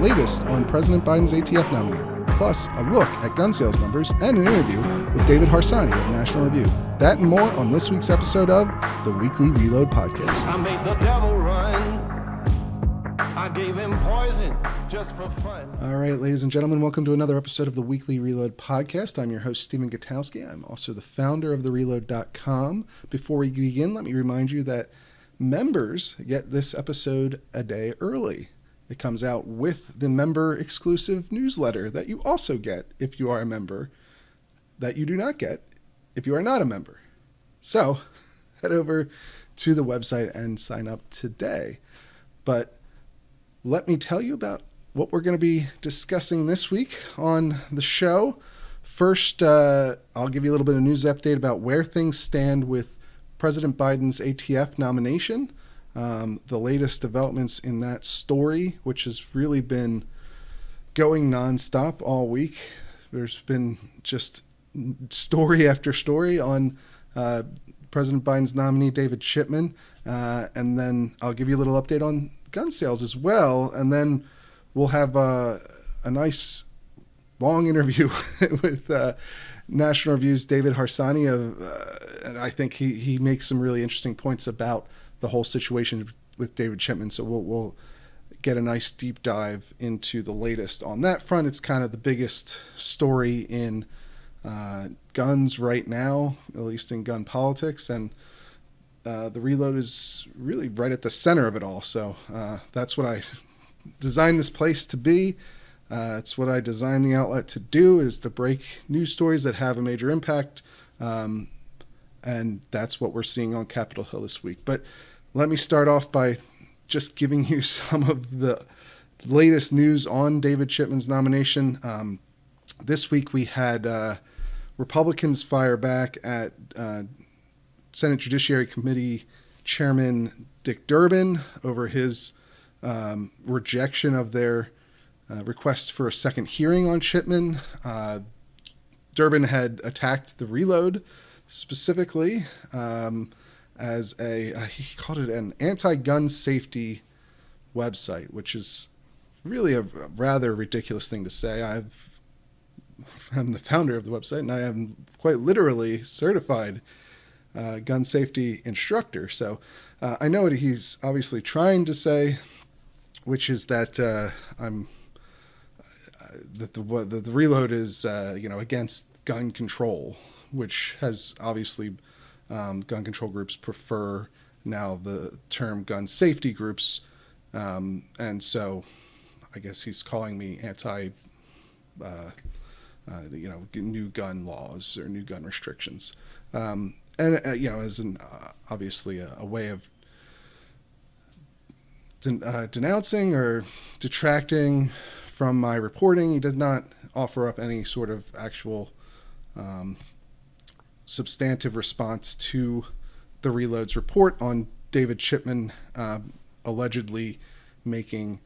latest on President Biden's ATF nominee, plus a look at gun sales numbers and an interview with David Harsanyi of National Review. That and more on this week's episode of the Weekly Reload Podcast. I made the devil run. I gave him poison just for fun. All right, ladies and gentlemen, welcome to another episode of the Weekly Reload Podcast. I'm your host, Stephen Gutowski. I'm also the founder of TheReload.com. Before we begin, let me remind you that members get this episode a day early. It comes out with the member-exclusive newsletter that you also get if you are a member, that you do not get if you are not a member. So head over to the website and sign up today. But let me tell you about what we're going to be discussing this week on the show. First, I'll give you a little bit of news update about where things stand with President Biden's ATF nomination, the latest developments in that story, which has really been going nonstop all week. There's been just story after story on President Biden's nominee, David Chipman, and then I'll give you a little update on gun sales as well, and then we'll have a nice long interview with National Review's David Harsanyi and I think he makes some really interesting points about the whole situation with David Chipman. So we'll get a nice deep dive into the latest on that front. It's kind of the biggest story in guns right now, at least in gun politics, and the Reload is really right at the center of it all. So that's what I designed this place to be. It's what I designed the outlet to do, is to break news stories that have a major impact. And that's what we're seeing on Capitol Hill this week. But let me start off by just giving you some of the latest news on David Chipman's nomination. This week we had Republicans fire back at Senate Judiciary Committee Chairman Dick Durbin over his rejection of their request for a second hearing on Chipman. Durbin had attacked the Reload specifically as he called it an anti-gun safety website, which is really a rather ridiculous thing to say. I'm the founder of the website, and I am quite literally certified gun safety instructor. So I know what he's obviously trying to say, which is that that the Reload is against gun control, which has obviously gun control groups prefer now the term gun safety groups, and so I guess he's calling me anti new gun laws or new gun restrictions, and as obviously a way of denouncing or detracting from my reporting. He did not offer up any sort of actual substantive response to the Reload's report on David Chipman allegedly making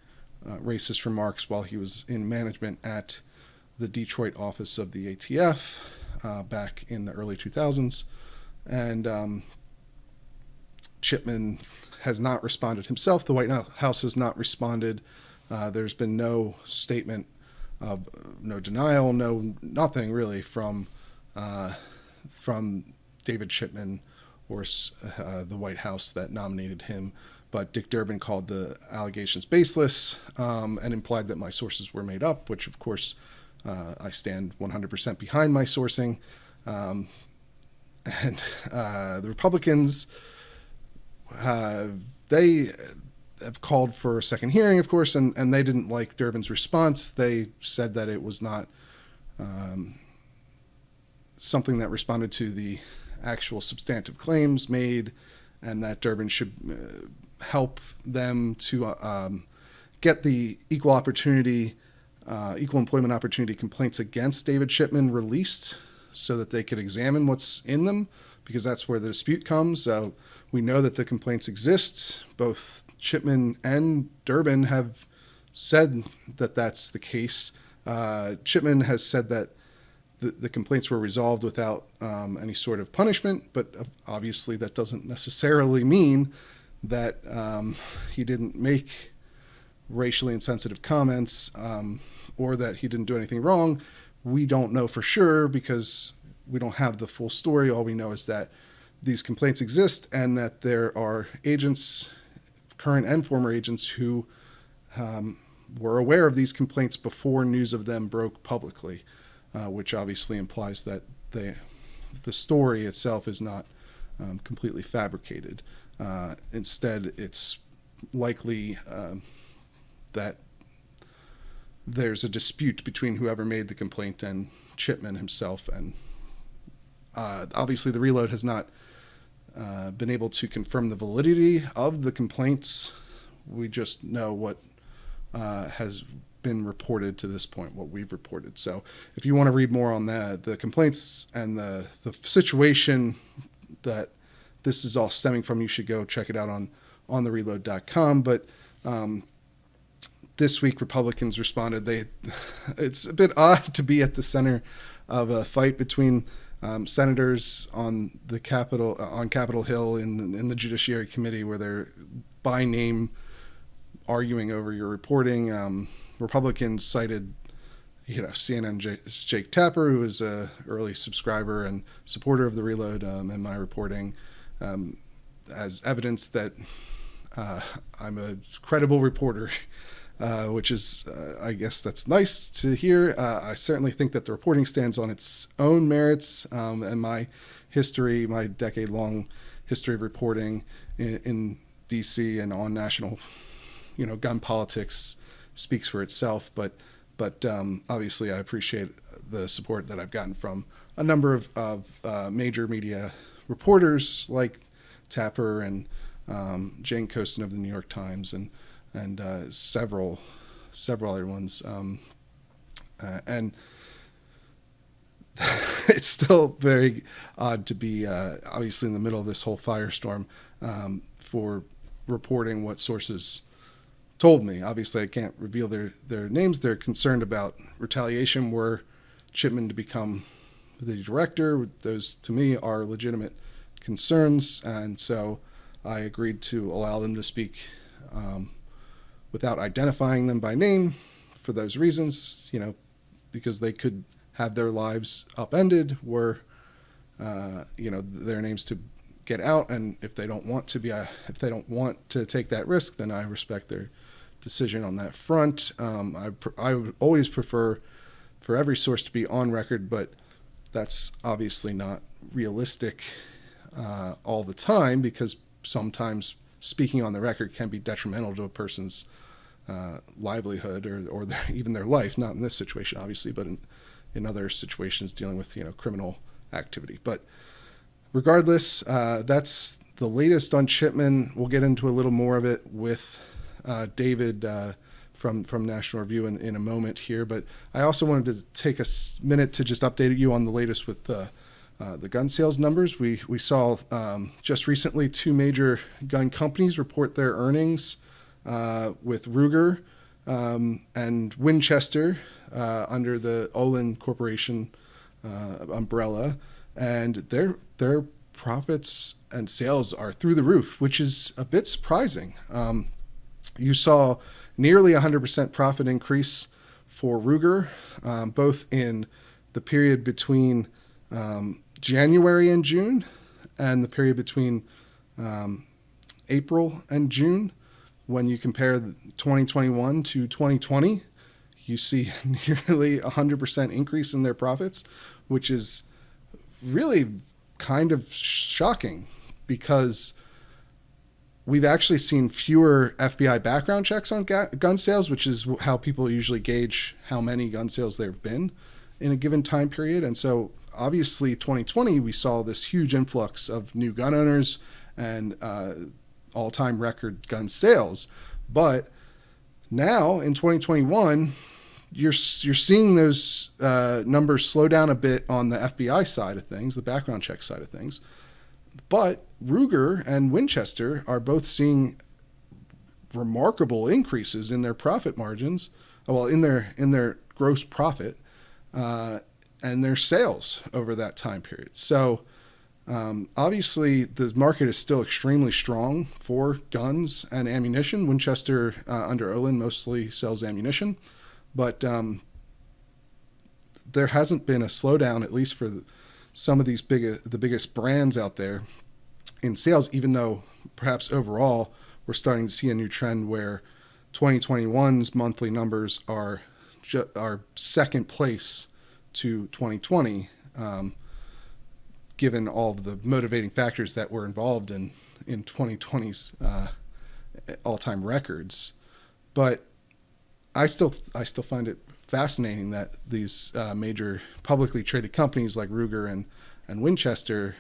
racist remarks while he was in management at the Detroit office of the ATF back in the early 2000s. And Chipman has not responded himself. The White House has not responded. There's been no statement, no denial, nothing really from David Chipman or the White House that nominated him. But Dick Durbin called the allegations baseless and implied that my sources were made up, which of course I stand 100% behind my sourcing. And the Republicans, they have called for a second hearing, of course, and they didn't like Durbin's response. They said that it was not something that responded to the actual substantive claims made, and that Durbin should help them to get the equal employment opportunity complaints against David Chipman released so that they could examine what's in them, because that's where the dispute comes. We know that the complaints exist. Both Chipman and Durbin have said that that's the case. Chipman has said that the complaints were resolved without any sort of punishment, but obviously that doesn't necessarily mean that he didn't make racially insensitive comments, or that he didn't do anything wrong. We don't know for sure because we don't have the full story. All we know is that these complaints exist and that there are agents, current and former agents, who were aware of these complaints before news of them broke publicly, which obviously implies that the story itself is not completely fabricated. Instead, it's likely that there's a dispute between whoever made the complaint and Chipman himself. And obviously the Reload has not been able to confirm the validity of the complaints. We just know what has been reported to this point, what we've reported. So if you want to read more on the complaints and the situation that this is all stemming from, you should go check it out on thereload.com. But this week, Republicans responded. It's a bit odd to be at the center of a fight between senators on Capitol Hill in the Judiciary Committee, where they're by name arguing over your reporting. Republicans cited, CNN's Jake Tapper, who is an early subscriber and supporter of the Reload and my reporting, as evidence that I'm a credible reporter. Which is, I guess that's nice to hear. I certainly think that the reporting stands on its own merits, and my decade-long history of reporting in D.C. and on national, gun politics speaks for itself. But obviously, I appreciate the support that I've gotten from a number of major media reporters like Tapper and Jane Coaston of the New York Times and several other ones, and it's still very odd to be obviously in the middle of this whole firestorm for reporting what sources told me. Obviously, I can't reveal their names. They're concerned about retaliation were Chipman to become the director. Those, to me, are legitimate concerns, and so I agreed to allow them to speak without identifying them by name for those reasons, because they could have their lives upended were, their names to get out. And if they don't want to take that risk, then I respect their decision on that front. I would always prefer for every source to be on record, but that's obviously not realistic all the time, because sometimes speaking on the record can be detrimental to a person's livelihood or even their life. Not in this situation, obviously, but in other situations dealing with criminal activity. But regardless, that's the latest on Chipman. We'll get into a little more of it with David from National Review in a moment here. But I also wanted to take a minute to just update you on the latest with the gun sales numbers. We saw just recently two major gun companies report their earnings, with Ruger and Winchester under the Olin Corporation umbrella, and their profits and sales are through the roof, which is a bit surprising. You saw nearly 100% profit increase for Ruger, both in the period between January and June and the period between April and June. When you compare 2021 to 2020, you see nearly 100% increase in their profits, which is really kind of shocking, because we've actually seen fewer FBI background checks on gun sales, which is how people usually gauge how many gun sales there have been in a given time period. And so obviously 2020, we saw this huge influx of new gun owners and all-time record gun sales. But now in 2021, you're seeing those numbers slow down a bit on the FBI side of things, the background check side of things. But Ruger and Winchester are both seeing remarkable increases in their profit margins, in their gross profit and their sales over that time period. So Obviously, the market is still extremely strong for guns and ammunition. Winchester, under Olin, mostly sells ammunition, but there hasn't been a slowdown, at least for some of the biggest brands out there in sales, even though perhaps overall we're starting to see a new trend where 2021's monthly numbers are second place to 2020, given all of the motivating factors that were involved in 2020's all-time records. But I still find it fascinating that these major publicly traded companies like Ruger and Winchester,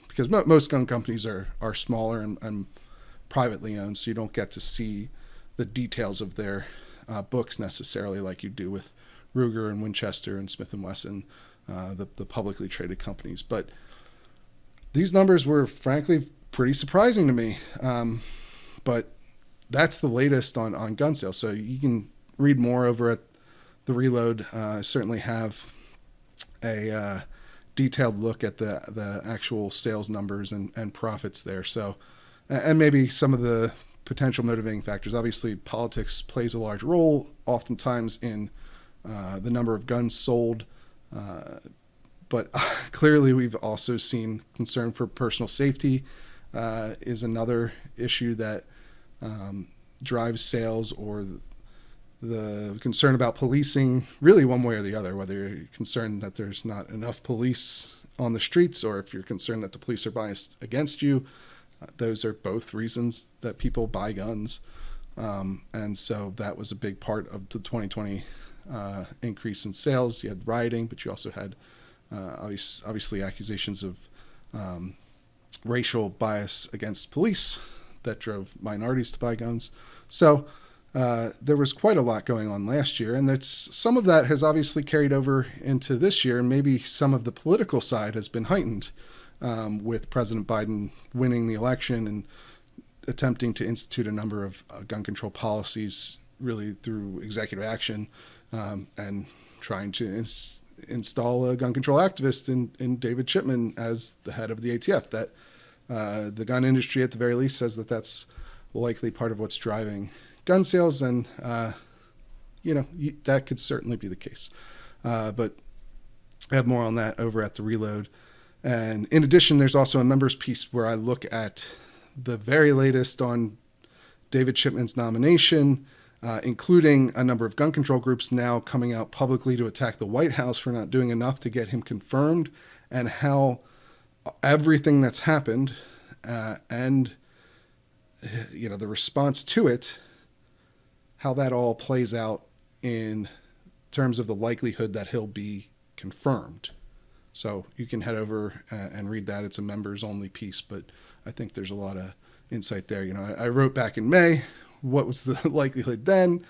because most gun companies are smaller and privately owned, so you don't get to see the details of their books necessarily like you do with Ruger and Winchester and Smith & Wesson, the publicly traded companies. But these numbers were frankly pretty surprising to me. But that's the latest on gun sales. So you can read more over at the Reload. Certainly have a detailed look at the actual sales numbers and profits there. So, and maybe some of the potential motivating factors. Obviously, politics plays a large role, oftentimes in the number of guns sold. But clearly, we've also seen concern for personal safety is another issue that drives sales, or the concern about policing, really one way or the other, whether you're concerned that there's not enough police on the streets or if you're concerned that the police are biased against you. Those are both reasons that people buy guns. And so that was a big part of the 2020 increase in sales. You had rioting, but you also had obviously accusations of racial bias against police that drove minorities to buy guns. So there was quite a lot going on last year, and some of that has obviously carried over into this year, and maybe some of the political side has been heightened with President Biden winning the election and attempting to institute a number of gun control policies really through executive action, and trying to install a gun control activist in David Chipman as the head of the ATF. That the gun industry, at the very least, says that that's likely part of what's driving gun sales, and that could certainly be the case. But I have more on that over at the Reload. And in addition, there's also a members piece where I look at the very latest on David Chipman's nomination, including a number of gun control groups now coming out publicly to attack the White House for not doing enough to get him confirmed, and how everything that's happened and the response to it, how that all plays out in terms of the likelihood that he'll be confirmed. So you can head over and read that. It's a members only piece, but I think there's a lot of insight there. I wrote back in May, what was the likelihood then?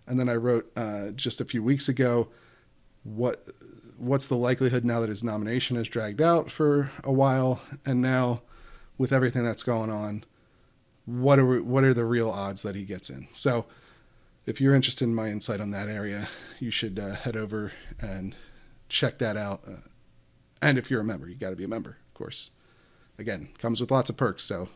And then I wrote just a few weeks ago, what's the likelihood now that his nomination is dragged out for a while? And now with everything that's going on, what are the real odds that he gets in? So if you're interested in my insight on that area, you should head over and check that out. And if you're a member, you got to be a member, of course. Again, comes with lots of perks. So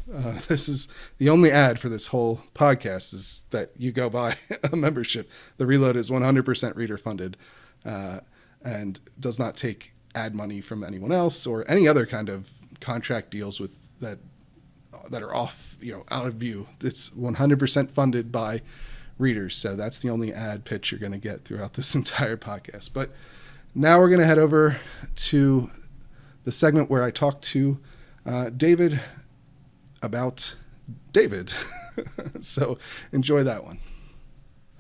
this is the only ad for this whole podcast, is that you go buy a membership. The Reload is 100% reader funded and does not take ad money from anyone else or any other kind of contract deals with that are off, out of view. It's 100% funded by readers. So that's the only ad pitch you're going to get throughout this entire podcast. But now we're going to head over to the segment where I talk to David about David. So enjoy that one.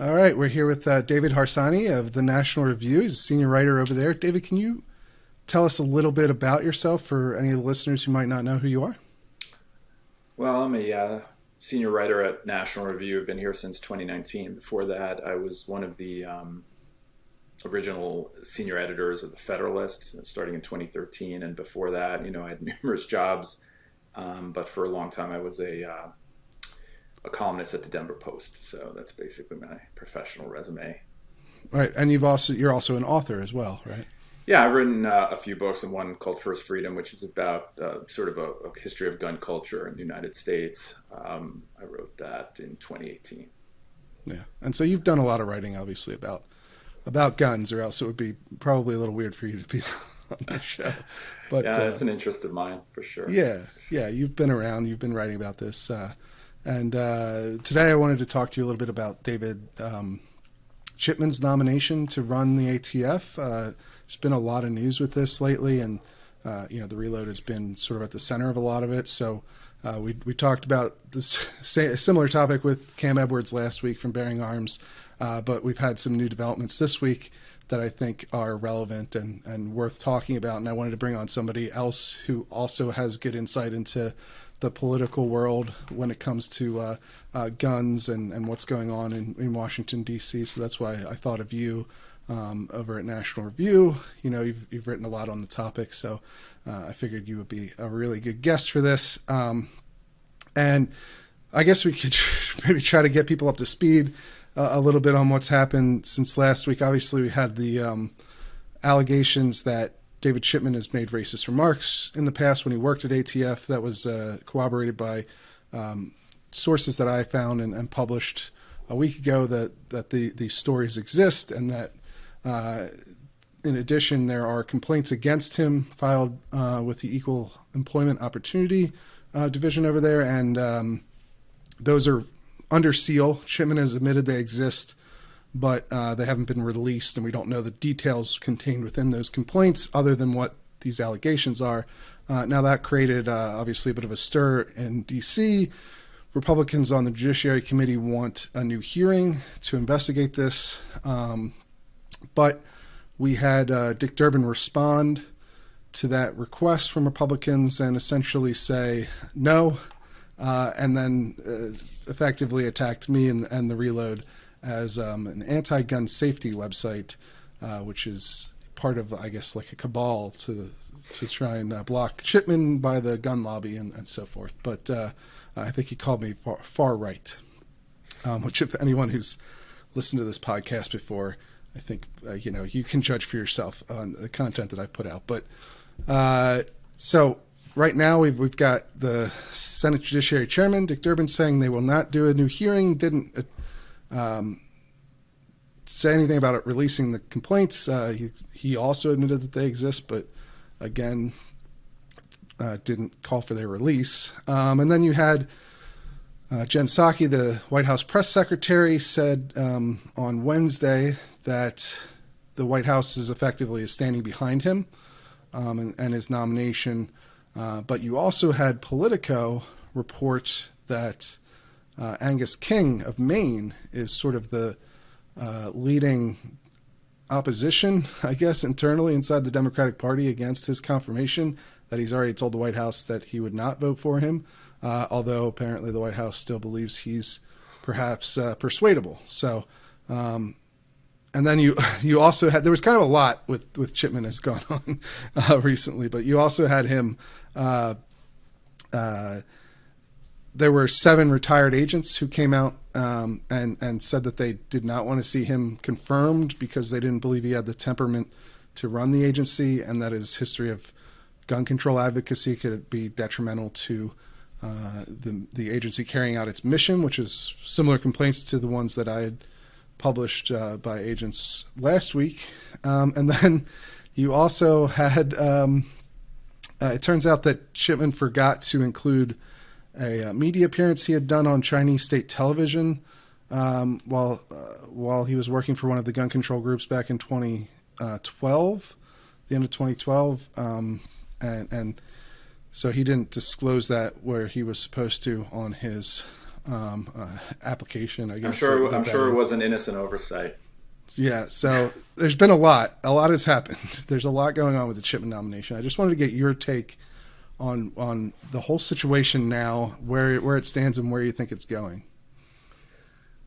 All right, we're here with David Harsanyi of the National Review. He's a senior writer over there. David, can you tell us a little bit about yourself for any of the listeners who might not know who you are? Well, I'm a senior writer at National Review. I've been here since 2019. Before that, I was one of the original senior editors of the Federalist, starting in 2013. And before that, I had numerous jobs. But for a long time, I was a columnist at the Denver Post. So that's basically my professional resume. Right. And you're also an author as well, right? Yeah, I've written a few books, and one called First Freedom, which is about sort of a history of gun culture in the United States. I wrote that in 2018. Yeah, and so you've done a lot of writing, obviously, about guns, or else it would be probably a little weird for you to be on the show. But Yeah, it's an interest of mine for sure. Yeah, you've been around, you've been writing about this, and today I wanted to talk to you a little bit about David Chipman's nomination to run the ATF. There's been a lot of news with this lately, and the Reload has been sort of at the center of a lot of it. So we talked about this similar topic with Cam Edwards last week from Bearing Arms, but we've had some new developments this week that I think are relevant and worth talking about. And I wanted to bring on somebody else who also has good insight into the political world when it comes to guns and what's going on in Washington, D.C. So that's why I thought of you over at National Review. You've written a lot on the topic, so I figured you would be a really good guest for this. And I guess we could maybe try to get people up to speed a little bit on what's happened since last week. Obviously, we had the allegations that David Chipman has made racist remarks in the past when he worked at ATF. That was corroborated by sources that I found and published a week ago that these stories exist, and that in addition, there are complaints against him filed with the Equal Employment Opportunity Division over there, and those are under seal. Chipman has admitted they exist, but they haven't been released, and we don't know the details contained within those complaints other than what these allegations are. Now that created obviously a bit of a stir in D.C. Republicans on the Judiciary Committee want a new hearing to investigate this, but we had Dick Durbin respond to that request from Republicans and essentially say no, and then effectively attacked me and the Reload as an anti-gun safety website, which is part of, I guess, like a cabal to try and block Chipman by the gun lobby and so forth. But I think he called me far right, which if anyone who's listened to this podcast before, I think, you can judge for yourself on the content that I put out. But so right now we've got the Senate Judiciary Chairman, Dick Durbin, saying they will not do a new hearing, didn't say anything about it releasing the complaints. He also admitted that they exist, but again, didn't call for their release. And then you had Jen Psaki, the White House press secretary, said on Wednesday that the White House is effectively standing behind him and his nomination. But you also had Politico report that Angus King of Maine is sort of the leading opposition, I guess, internally inside the Democratic Party against his confirmation, that he's already told the White House that he would not vote for him, although apparently the White House still believes he's perhaps persuadable. So, and then you also had, there was kind of a lot with Chipman has gone on recently, but you also had him, there were 7 retired agents who came out and said that they did not want to see him confirmed because they didn't believe he had the temperament to run the agency, and that his history of gun control advocacy could be detrimental to the agency carrying out its mission, which is similar complaints to the ones that I had published by agents last week. And then you also had, it turns out that Chipman forgot to include a media appearance he had done on Chinese state television while he was working for one of the gun control groups back in 2012, the end of 2012. And so he didn't disclose that where he was supposed to on his application, I guess. I'm sure it was an innocent oversight. Yeah, so there's been a lot has happened. There's a lot going on with the Chipman nomination. I just wanted to get your take on the whole situation now, where it stands and where you think it's going.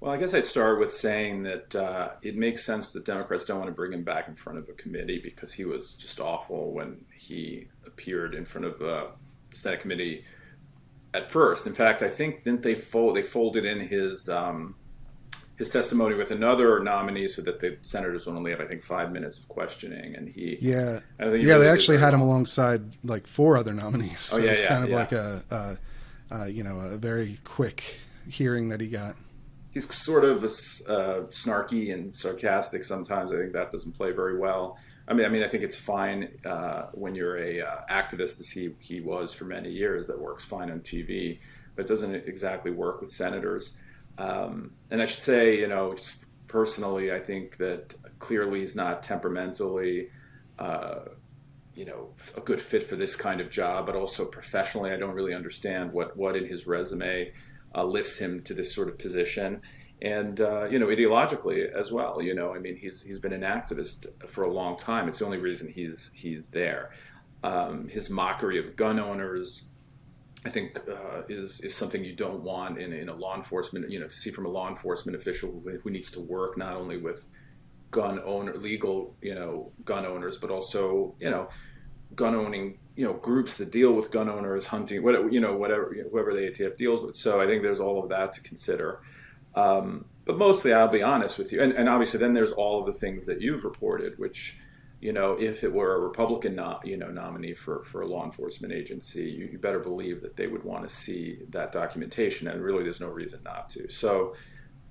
Well, I guess I'd start with saying that it makes sense that Democrats don't want to bring him back in front of a committee because he was just awful when he appeared in front of a Senate committee at first. In fact, I think they folded in his his testimony with another nominee so that the senators would only have, I think, 5 minutes of questioning. And he, yeah, I think they actually had him alongside like 4 other nominees. So it's kind of like a very quick hearing that he got. He's sort of snarky and sarcastic sometimes. I think that doesn't play very well. I mean, I think it's fine when you're a activist, as he was for many years. That works fine on TV, but it doesn't exactly work with senators. And I should say, just personally, I think that clearly he's not temperamentally, a good fit for this kind of job, but also professionally, I don't really understand what in his resume lifts him to this sort of position. And, ideologically as well, I mean, he's been an activist for a long time. It's the only reason he's there. His mockery of gun owners, I think, is something you don't want in a law enforcement, to see from a law enforcement official who needs to work not only with legal, gun owners, but also, gun owning, groups that deal with gun owners, hunting, whatever, whoever the ATF deals with. So I think there's all of that to consider. But mostly, I'll be honest with you, and obviously then there's all of the things that you've reported, which, if it were a Republican, nominee for a law enforcement agency, you better believe that they would want to see that documentation, and really there's no reason not to. So,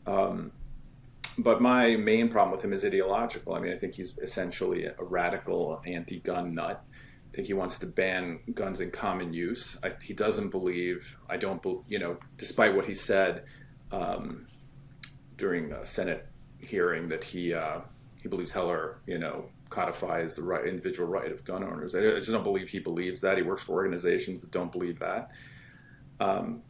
but my main problem with him is ideological. I mean, I think he's essentially a radical anti-gun nut. I think he wants to ban guns in common use. He doesn't believe, despite what he said during a Senate hearing, that he believes Heller, codifies the individual right of gun owners. I just don't believe he believes that. He works for organizations that don't believe that.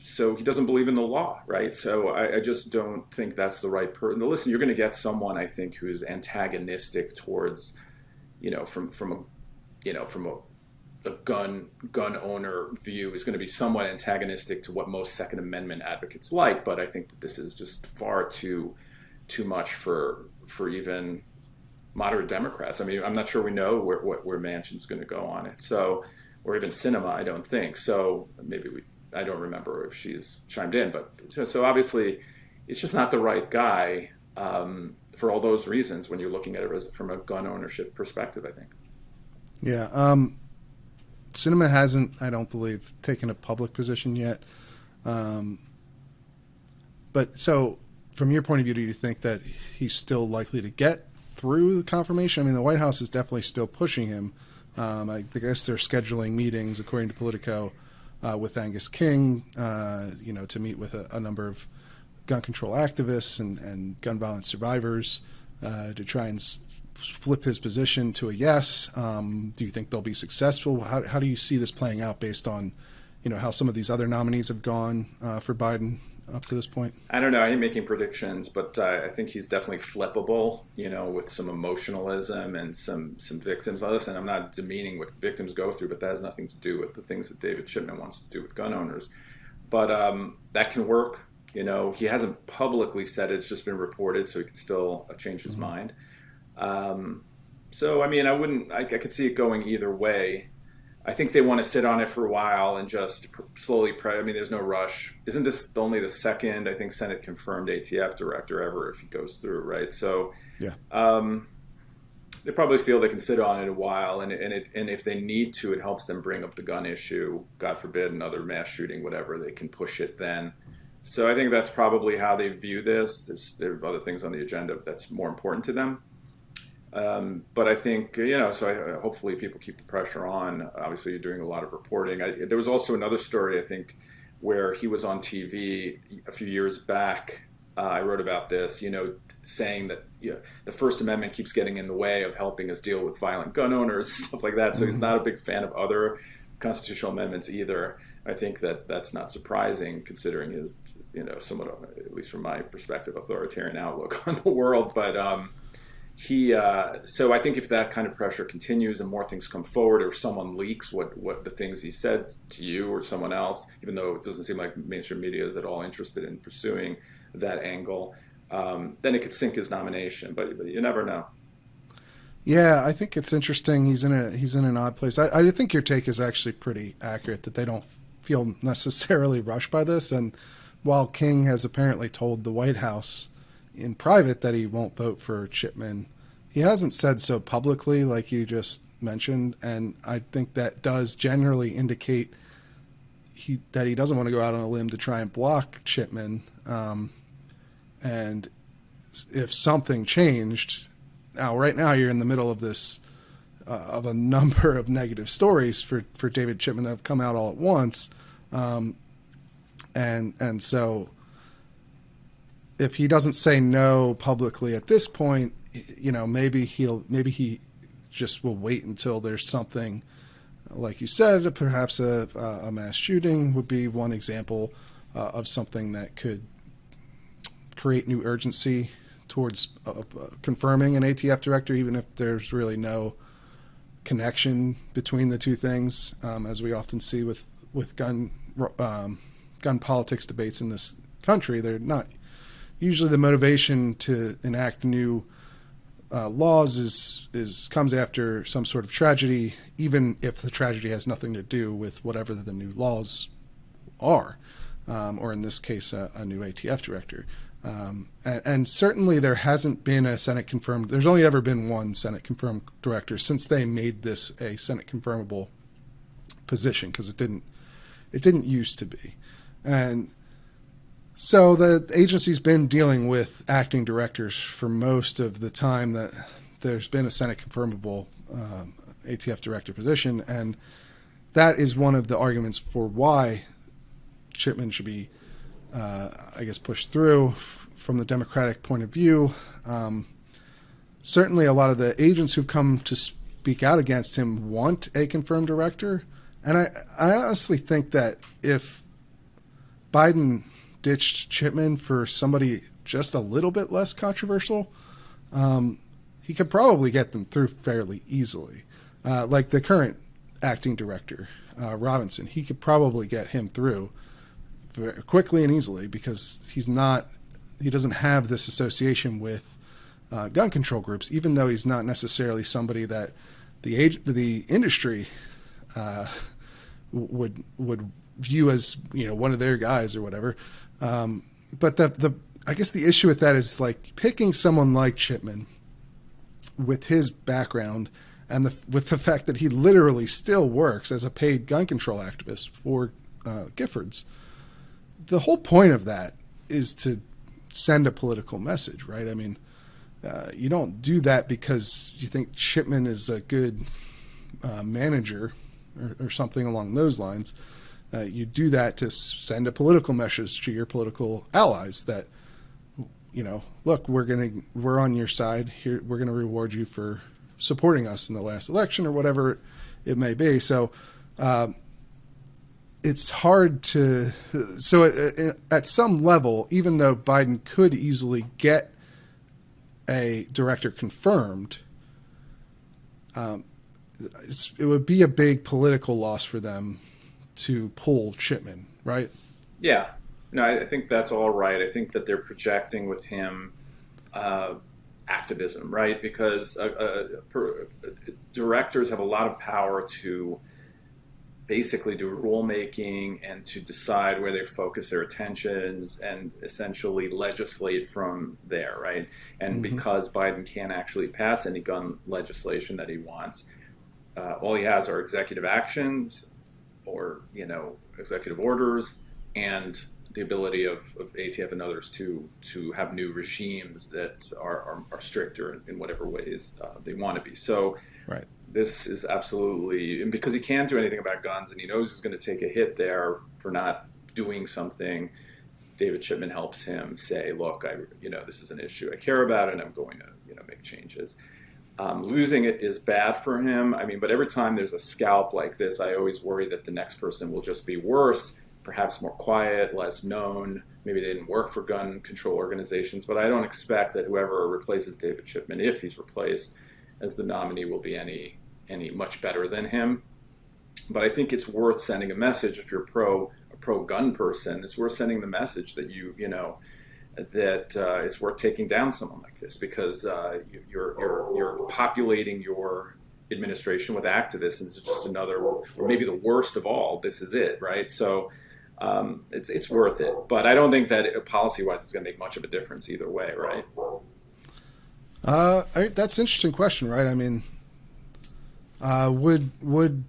So he doesn't believe in the law, right? So I just don't think that's the right person. Listen, you're going to get someone, I think, who's antagonistic towards, from a gun owner view, is going to be somewhat antagonistic to what most Second Amendment advocates like. But I think that this is just far too much for even moderate Democrats. I mean, I'm not sure we know where Manchin's going to go on it. So, or even Sinema, I don't think. So maybe I don't remember if she's chimed in, but so obviously it's just not the right guy for all those reasons when you're looking at it from a gun ownership perspective, I think. Yeah. Sinema hasn't, I don't believe, taken a public position yet. But so from your point of view, do you think that he's still likely to get through the confirmation? I mean, the White House is definitely still pushing him. I guess they're scheduling meetings, according to Politico, with Angus King, to meet with a number of gun control activists and gun violence survivors to try and flip his position to a yes. Do you think they'll be successful? How do you see this playing out based on, how some of these other nominees have gone for Biden up to this point? I don't know. I ain't making predictions, but I think he's definitely flippable, with some emotionalism and some victims. Listen, I'm not demeaning what victims go through, but that has nothing to do with the things that David Chipman wants to do with gun owners. But that can work. He hasn't publicly said it. It's just been reported, so he can still change his mind. So, I mean, I could see it going either way. I think they want to sit on it for a while and just slowly I mean, there's no rush. Isn't this only the second, I think, Senate confirmed ATF director ever if he goes through, right? So, yeah. They probably feel they can sit on it a while, and if they need to, it helps them bring up the gun issue. God forbid another mass shooting, whatever, they can push it then. So I think that's probably how they view this. There are other things on the agenda that's more important to them. But I think, hopefully people keep the pressure on. Obviously, you're doing a lot of reporting. There was also another story, I think, where he was on TV a few years back. I wrote about this, saying that the First Amendment keeps getting in the way of helping us deal with violent gun owners, stuff like that. So he's not a big fan of other constitutional amendments either. I think that's not surprising considering his, somewhat, at least from my perspective, authoritarian outlook on the world. But so I think if that kind of pressure continues and more things come forward, or someone leaks what the things he said to you or someone else, even though it doesn't seem like mainstream media is at all interested in pursuing that angle, then it could sink his nomination. But you never know. Yeah, I think it's interesting. He's in an odd place. I think your take is actually pretty accurate, that they don't feel necessarily rushed by this. And while King has apparently told the White House, in private that he won't vote for Chipman. He hasn't said so publicly, like you just mentioned, and I think that does generally indicate that he doesn't want to go out on a limb to try and block Chipman. And if something changed, right now you're in the middle of this of a number of negative stories for David Chipman that have come out all at once, and so if he doesn't say no publicly at this point, maybe he just will wait until there's something, like you said, perhaps a mass shooting would be one example of something that could create new urgency towards confirming an ATF director, even if there's really no connection between the two things, as we often see with gun politics debates in this country. They're not usually the motivation to enact new laws comes after some sort of tragedy, even if the tragedy has nothing to do with whatever the new laws are, or in this case, a new ATF director. And certainly there hasn't been a Senate confirmed. There's only ever been one Senate confirmed director since they made this a Senate confirmable position, because it didn't used to be. And so the agency's been dealing with acting directors for most of the time that there's been a Senate confirmable ATF director position, and that is one of the arguments for why Chipman should be, pushed through from the Democratic point of view. Certainly a lot of the agents who've come to speak out against him want a confirmed director, and I honestly think that if Biden ditched Chipman for somebody just a little bit less controversial, he could probably get them through fairly easily. Like the current acting director, Robinson, he could probably get him through very quickly and easily, because he doesn't have this association with gun control groups, even though he's not necessarily somebody that the industry would view as one of their guys or whatever. But I guess the issue with that is like picking someone like Chipman with his background and with the fact that he literally still works as a paid gun control activist for Giffords. The whole point of that is to send a political message, right? I mean, you don't do that because you think Chipman is a good manager or something along those lines. You do that to send a political message to your political allies that, look, we're on your side here. We're going to reward you for supporting us in the last election or whatever it may be. So it's hard to. So at some level, even though Biden could easily get a director confirmed, it would be a big political loss for them to pull Chipman, right? Yeah. No, I think that's all right. I think that they're projecting with him activism, right? Because directors have a lot of power to basically do rulemaking and to decide where they focus their attentions and essentially legislate from there, right? And because Biden can't actually pass any gun legislation that he wants, all he has are executive actions or executive orders, and the ability of ATF and others to have new regimes that are stricter in whatever ways they want to be. So right. This is absolutely, and because he can't do anything about guns and he knows he's going to take a hit there for not doing something, David Chipman helps him say, look, this is an issue I care about and I'm going to make changes. Losing it is bad for him. I mean, but every time there's a scalp like this, I always worry that the next person will just be worse, perhaps more quiet, less known. Maybe they didn't work for gun control organizations, but I don't expect that whoever replaces David Chipman, if he's replaced as the nominee, will be any much better than him. But I think it's worth sending a message if you're a pro-gun person. It's worth sending the message that that it's worth taking down someone like this, because you're populating your administration with activists, and it's just another, or maybe the worst of all. This is it, right? So it's worth it. But I don't think that policy-wise it's going to make much of a difference either way, right? That's an interesting question, right? I mean, would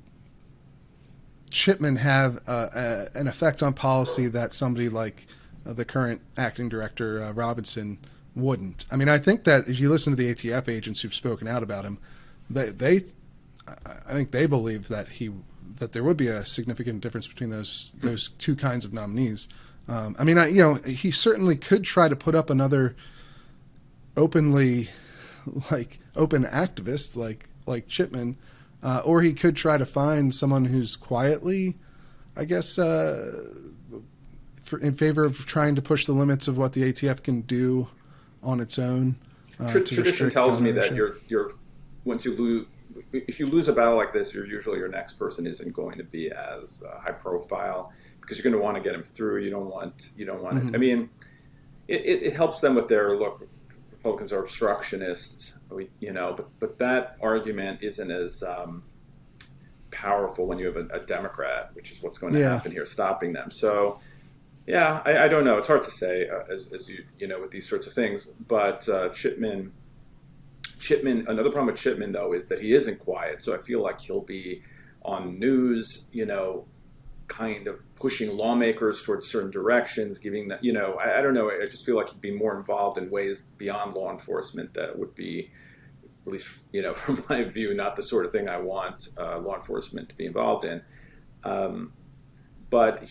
Chipman have an effect on policy that somebody like the current acting director Robinson wouldn't? I mean, I think that if you listen to the ATF agents who've spoken out about him, I think they believe that there would be a significant difference between those two kinds of nominees. I mean, he certainly could try to put up another open activist like Chipman, or he could try to find someone who's quietly, I guess, in favor of trying to push the limits of what the ATF can do on its own. Tradition tells me that you're once you lose. If you lose a battle like this, usually your next person isn't going to be as high profile because you're going to want to get him through. You don't want Mm-hmm. it. I mean, it helps them with their look. Republicans are obstructionists, but that argument isn't as powerful when you have a Democrat, which is what's going to happen here, stopping them. So, yeah, I don't know. It's hard to say as you know with these sorts of things. But Chipman. Another problem with Chipman though is that he isn't quiet. So I feel like he'll be on news, kind of pushing lawmakers towards certain directions, giving that, I don't know. I just feel like he'd be more involved in ways beyond law enforcement that would be, at least, from my view, not the sort of thing I want law enforcement to be involved in. But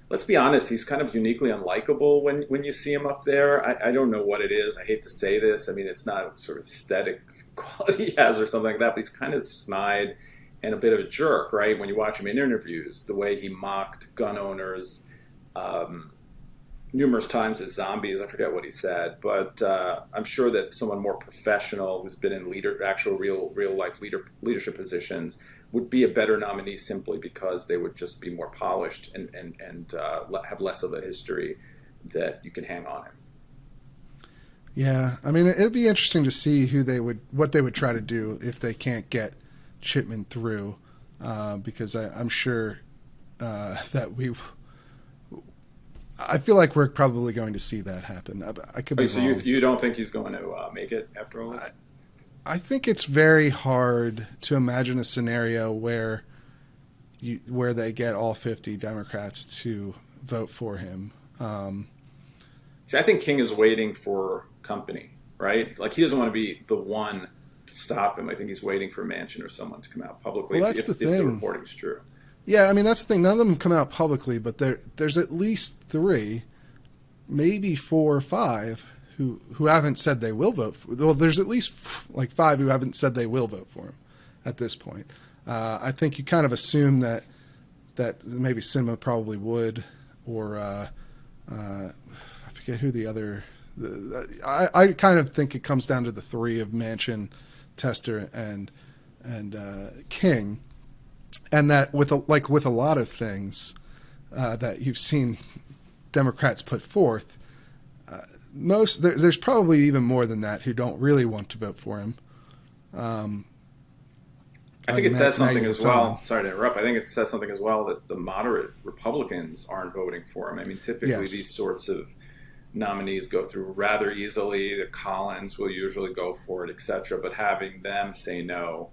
let's be honest, he's kind of uniquely unlikable when you see him up there. I don't know what it is. I hate to say this. I mean, it's not a sort of aesthetic quality he has or something like that, but he's kind of snide and a bit of a jerk, right? When you watch him in interviews, the way he mocked gun owners numerous times as zombies. I forget what he said, but I'm sure that someone more professional who's been in actual real life leadership positions would be a better nominee simply because they would just be more polished and have less of a history that you can hang on him. Yeah, I mean, it'd be interesting to see what they would try to do if they can't get Chipman through, because I'm sure that I feel like we're probably going to see that happen. I could be so wrong. You don't think he's going to make it after all this? I think it's very hard to imagine a scenario where they get all 50 Democrats to vote for him. See, I think King is waiting for company, right? Like, he doesn't want to be the one to stop him. I think he's waiting for Manchin or someone to come out publicly. Well, that's the thing. If the reporting's true. Yeah, I mean, that's the thing. None of them come out publicly, but there's at least 3, maybe 4 or 5 who haven't said they will vote for. Well, there's at least like 5 who haven't said they will vote for him at this point. I think you kind of assume that maybe Sinema probably would, or I forget who the other. I kind of think it comes down to the 3 of Manchin, Tester, and King, and that with a lot of things that you've seen Democrats put forth. There's probably even more than that who don't really want to vote for him. I think it says something as well. Sorry to interrupt. I think it says something as well that the moderate Republicans aren't voting for him. I mean, typically these sorts of nominees go through rather easily. The Collins will usually go for it, etc. But having them say no,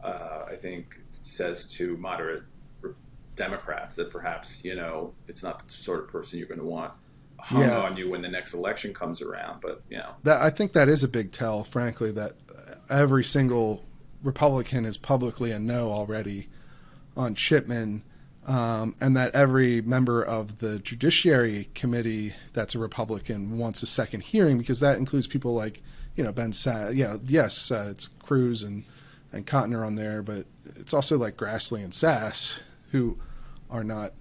I think says to moderate Democrats that perhaps it's not the sort of person you're going to want hung on you when the next election comes around. But I think that is a big tell, frankly, that every single Republican is publicly a no already on Chipman, and that every member of the Judiciary Committee that's a Republican wants a second hearing, because that includes people like Ben Sass. It's Cruz and Cotner on there, but it's also like Grassley and Sass who are not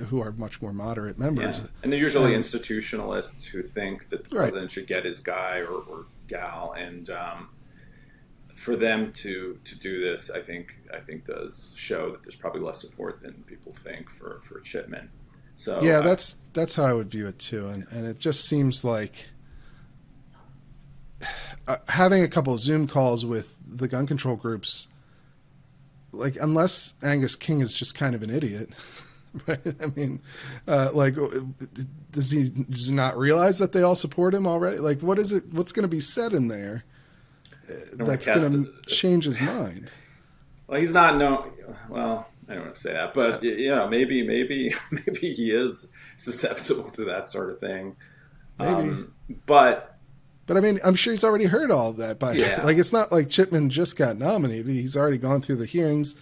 who are much more moderate members. Yeah. And they're usually institutionalists who think that the president should get his guy or gal, and for them to do this, I think does show that there's probably less support than people think for Chipman. So that's how I would view it too, and it just seems like having a couple of Zoom calls with the gun control groups, like, unless Angus King is just kind of an idiot, Right? I mean, like, does he not realize that they all support him already? Like, what is it? What's going to be said in there that's going to change his mind? Well, he's not well, I don't want to say that, but maybe he is susceptible to that sort of thing. Maybe, but I mean, I'm sure he's already heard all of that. But like, it's not like Chipman just got nominated; he's already gone through the hearings.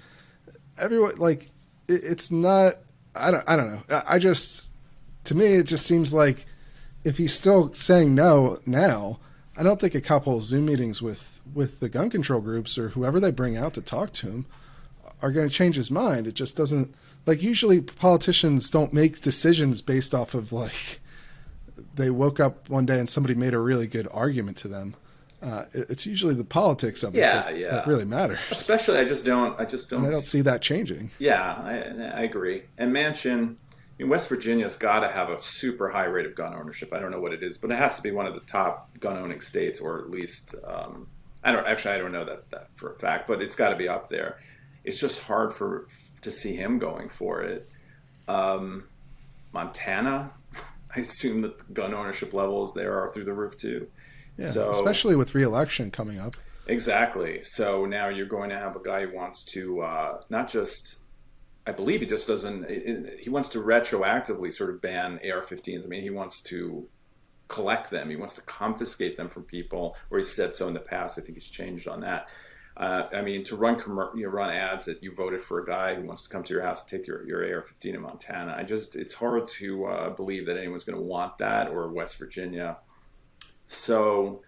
Everyone, like, it's not. I don't know. To me, it just seems like if he's still saying no now, I don't think a couple of Zoom meetings with the gun control groups or whoever they bring out to talk to him are going to change his mind. It just doesn't, like, usually politicians don't make decisions based off of, like, they woke up one day and somebody made a really good argument to them. It's usually the politics of it that really matters. Especially, I don't and I don't see that changing. Yeah, I agree. And Manchin, West Virginia's got to have a super high rate of gun ownership. I don't know what it is, but it has to be one of the top gun owning states, or at least I don't know that for a fact, but it's got to be up there. It's just hard to see him going for it. Montana, I assume that the gun ownership levels there are through the roof too. Yeah, so, especially with re-election coming up. Exactly. So now you're going to have a guy who wants to not just, I believe he just doesn't, he wants to retroactively sort of ban AR-15s. I mean, he wants to collect them. He wants to confiscate them from people, or he said so in the past. I think he's changed on that. I mean, to run ads that you voted for a guy who wants to come to your house and take your AR-15 in Montana. It's hard to believe that anyone's going to want that, or West Virginia. So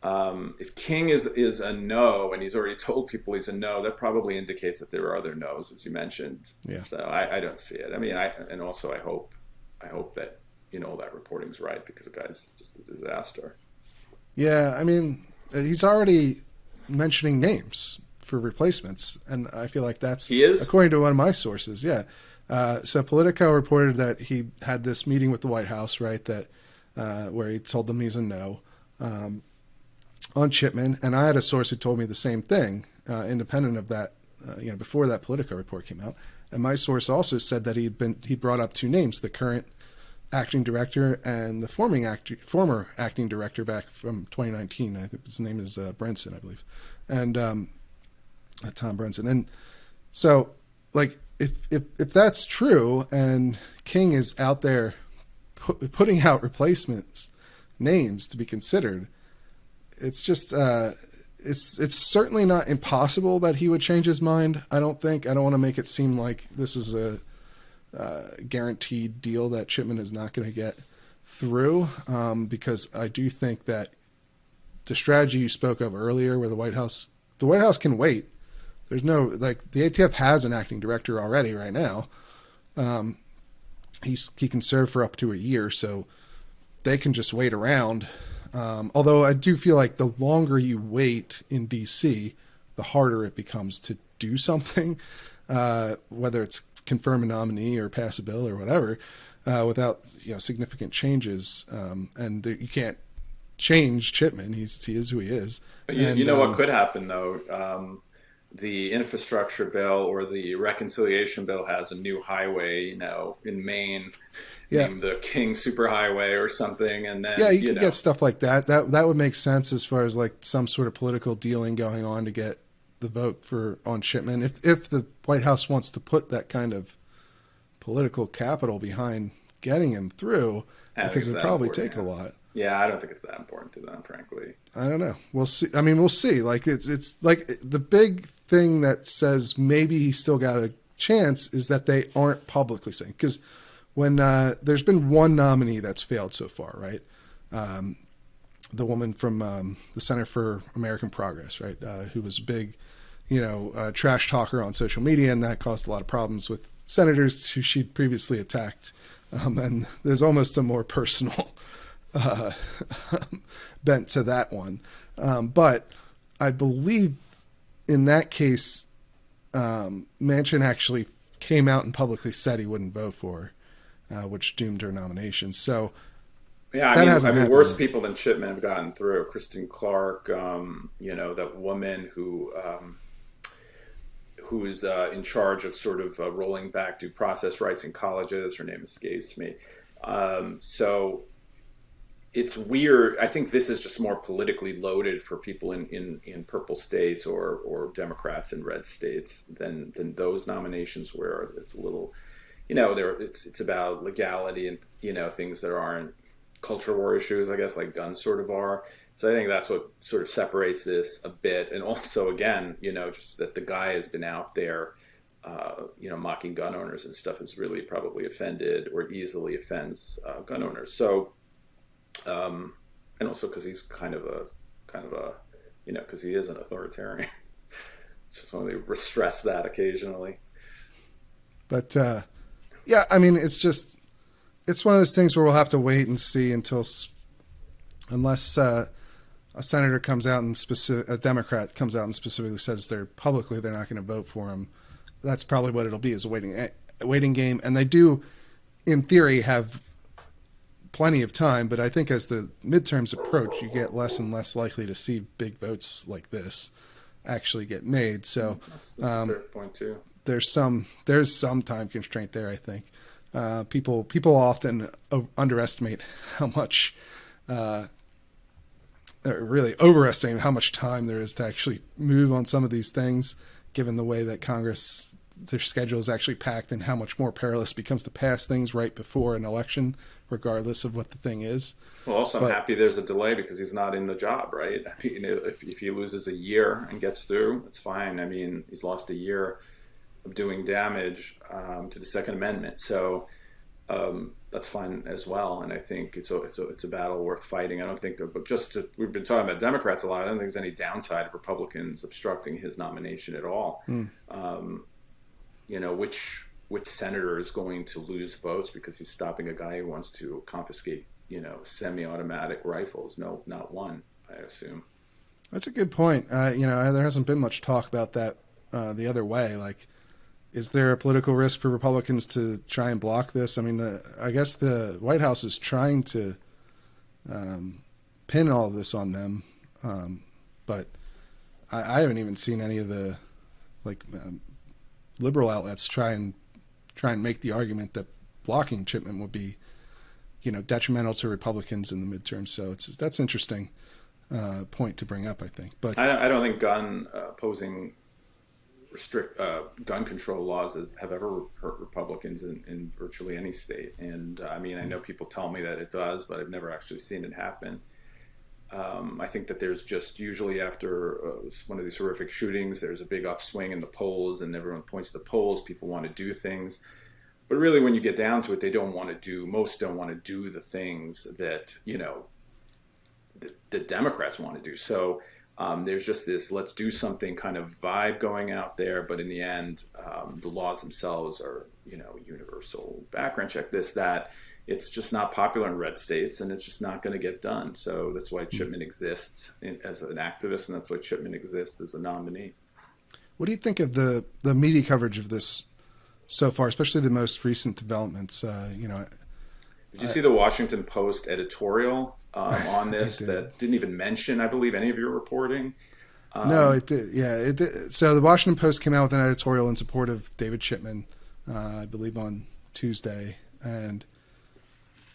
if King is a no, and he's already told people he's a no, that probably indicates that there are other no's, as you mentioned. Yeah. So I don't see it. I mean, I hope that that reporting's right, because the guy's just a disaster. Yeah, I mean, he's already mentioning names for replacements, and I feel like he is, according to one of my sources. Yeah. So Politico reported that he had this meeting with the White House, right? That where he told them he's a no on Chipman, and I had a source who told me the same thing, independent of that, before that Politico report came out. And my source also said that he brought up two names: the current acting director and the former acting director back from 2019. I think his name is Brenson, I believe, and Tom Brenson. And so, like, if that's true, and King is out there putting out replacements names to be considered, it's just it's certainly not impossible that he would change his mind. I don't want to make it seem like this is a guaranteed deal that Chipman is not going to get through, because I do think that the strategy you spoke of earlier, where the White House can wait. There's no, like, the ATF has an acting director already right now. He can serve for up to a year, so they can just wait around. Although I do feel like the longer you wait in DC, the harder it becomes to do something, whether it's confirm a nominee or pass a bill or whatever, without significant changes. And you can't change Chipman. He is who he is. But you know what could happen, though? The infrastructure bill or the reconciliation bill has a new highway, in Maine, named the King Superhighway or something, and then you could get stuff like that. That would make sense as far as like some sort of political dealing going on to get the vote on Chipman. If the White House wants to put that kind of political capital behind getting him through, because it'd probably take a lot. Yeah, I don't think it's that important to them, frankly. I don't know. We'll see. I mean, we'll see. Like, it's like the big thing that says maybe he still got a chance is that they aren't publicly saying, because when there's been one nominee that's failed so far, right? The woman from the Center for American Progress, right? Who was a big, trash talker on social media, and that caused a lot of problems with senators who she'd previously attacked. And there's almost a more personal bent to that one. But I believe in that case, Manchin actually came out and publicly said he wouldn't vote for her, which doomed her nomination. So yeah, I mean, worse people than Chipman have gotten through. Kristen Clark, that woman who who's in charge of sort of rolling back due process rights in colleges. Her name escapes me. So it's weird. I think this is just more politically loaded for people in purple states or Democrats in red states than those nominations where it's a little, it's about legality and, things that aren't culture war issues, I guess, like guns sort of are. So I think that's what sort of separates this a bit. And also, again, just that the guy has been out there, mocking gun owners and stuff has really probably offended or easily offends gun owners. So, and also because he's kind of a, because he is an authoritarian. Just want to stress that occasionally. But, yeah, I mean, it's one of those things where we'll have to wait and see unless a senator comes out and a Democrat comes out and specifically says they're not going to vote for him. That's probably what it'll be, is a waiting game. And they do, in theory, have plenty of time. But I think as the midterms approach, you get less and less likely to see big votes like this actually get made. So that's a fair point too. There's some time constraint there, I think. People often underestimate how much, really overestimate how much time there is to actually move on some of these things, given the way that Congress, their schedule is actually packed, and how much more perilous it becomes to pass things right before an election, regardless of what the thing is. Well, also, I'm happy there's a delay because he's not in the job, right? I mean, if he loses a year and gets through, it's fine. I mean, he's lost a year of doing damage to the Second Amendment, so that's fine as well. And I think it's a battle worth fighting. I don't think we've been talking about Democrats a lot. I don't think there's any downside of Republicans obstructing his nomination at all. Which senator is going to lose votes because he's stopping a guy who wants to confiscate, semi-automatic rifles? No, not one, I assume. That's a good point. There hasn't been much talk about that the other way. Like, is there a political risk for Republicans to try and block this? I mean, I guess the White House is trying to pin all of this on them, but I haven't even seen any of the liberal outlets try and make the argument that blocking Chipman would be, detrimental to Republicans in the midterm. So that's interesting point to bring up, I think. But I don't think gun control laws have ever hurt Republicans in virtually any state. And I mean, I know people tell me that it does, but I've never actually seen it happen. I think that there's just usually after one of these horrific shootings, there's a big upswing in the polls and everyone points to the polls. People want to do things. But really, when you get down to it, most don't want to do the things that, the Democrats want to do. So there's just this let's do something kind of vibe going out there. But in the end, the laws themselves are, universal background check, this, that. It's just not popular in red states, and it's just not going to get done. So that's why Chipman exists as an activist, and that's why Chipman exists as a nominee. What do you think of the media coverage of this so far, especially the most recent developments? Did you see the Washington Post editorial on this that didn't even mention, I believe, any of your reporting? No, it did. Yeah, it did. So the Washington Post came out with an editorial in support of David Chipman, I believe on Tuesday, and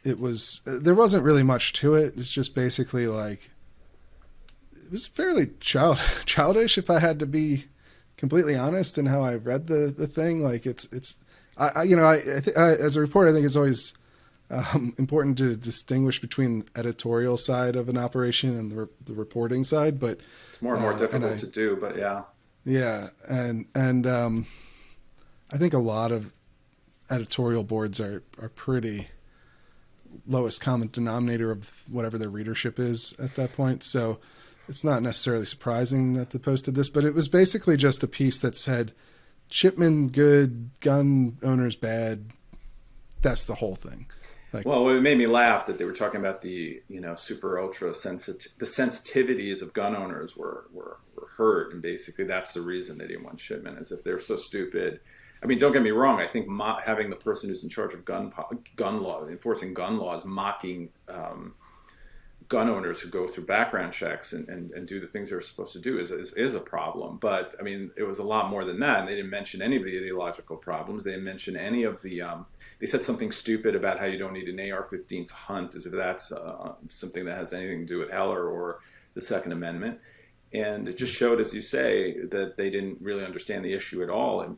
there wasn't really much to it. It's just basically it was fairly childish, if I had to be completely honest in how I read the thing. Like as a reporter, I think it's always important to distinguish between the editorial side of an operation and the reporting side, but it's more and more difficult to do, but yeah. Yeah. And I think a lot of editorial boards are pretty lowest common denominator of whatever their readership is at that point. So it's not necessarily surprising that the Post did this, but it was basically just a piece that said Chipman good, gun owners bad. That's the whole thing. Well, it made me laugh that they were talking about the, super ultra the sensitivities of gun owners were hurt. And basically that's the reason they didn't want Chipman, as if they're so stupid. I mean, don't get me wrong. I think having the person who's in charge of gun law, enforcing gun laws, mocking gun owners who go through background checks and do the things they're supposed to do is a problem. But I mean, it was a lot more than that. And they didn't mention any of the ideological problems. They didn't mention any of the, they said something stupid about how you don't need an AR-15 to hunt, as if that's something that has anything to do with Heller or the Second Amendment. And it just showed, as you say, that they didn't really understand the issue at all. And,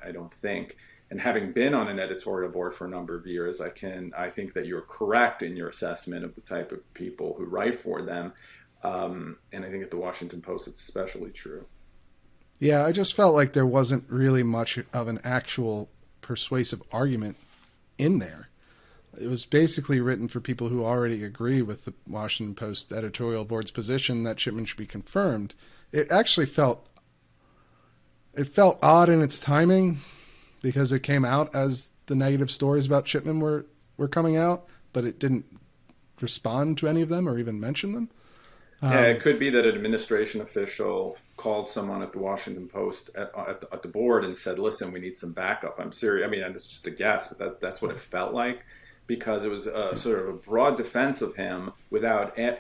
I don't think, and having been on an editorial board for a number of years, I think that you're correct in your assessment of the type of people who write for them. And I think at the Washington Post, it's especially true. Yeah, I just felt like there wasn't really much of an actual persuasive argument in there. It was basically written for people who already agree with the Washington Post editorial board's position that Chipman should be confirmed. It actually felt odd in its timing because it came out as the negative stories about Chipman were coming out, but it didn't respond to any of them or even mention them. Yeah, it could be that an administration official called someone at the Washington Post at the board and said, listen, we need some backup. I'm serious. I mean, it's just a guess, but that's what it felt like, because it was sort of a broad defense of him without any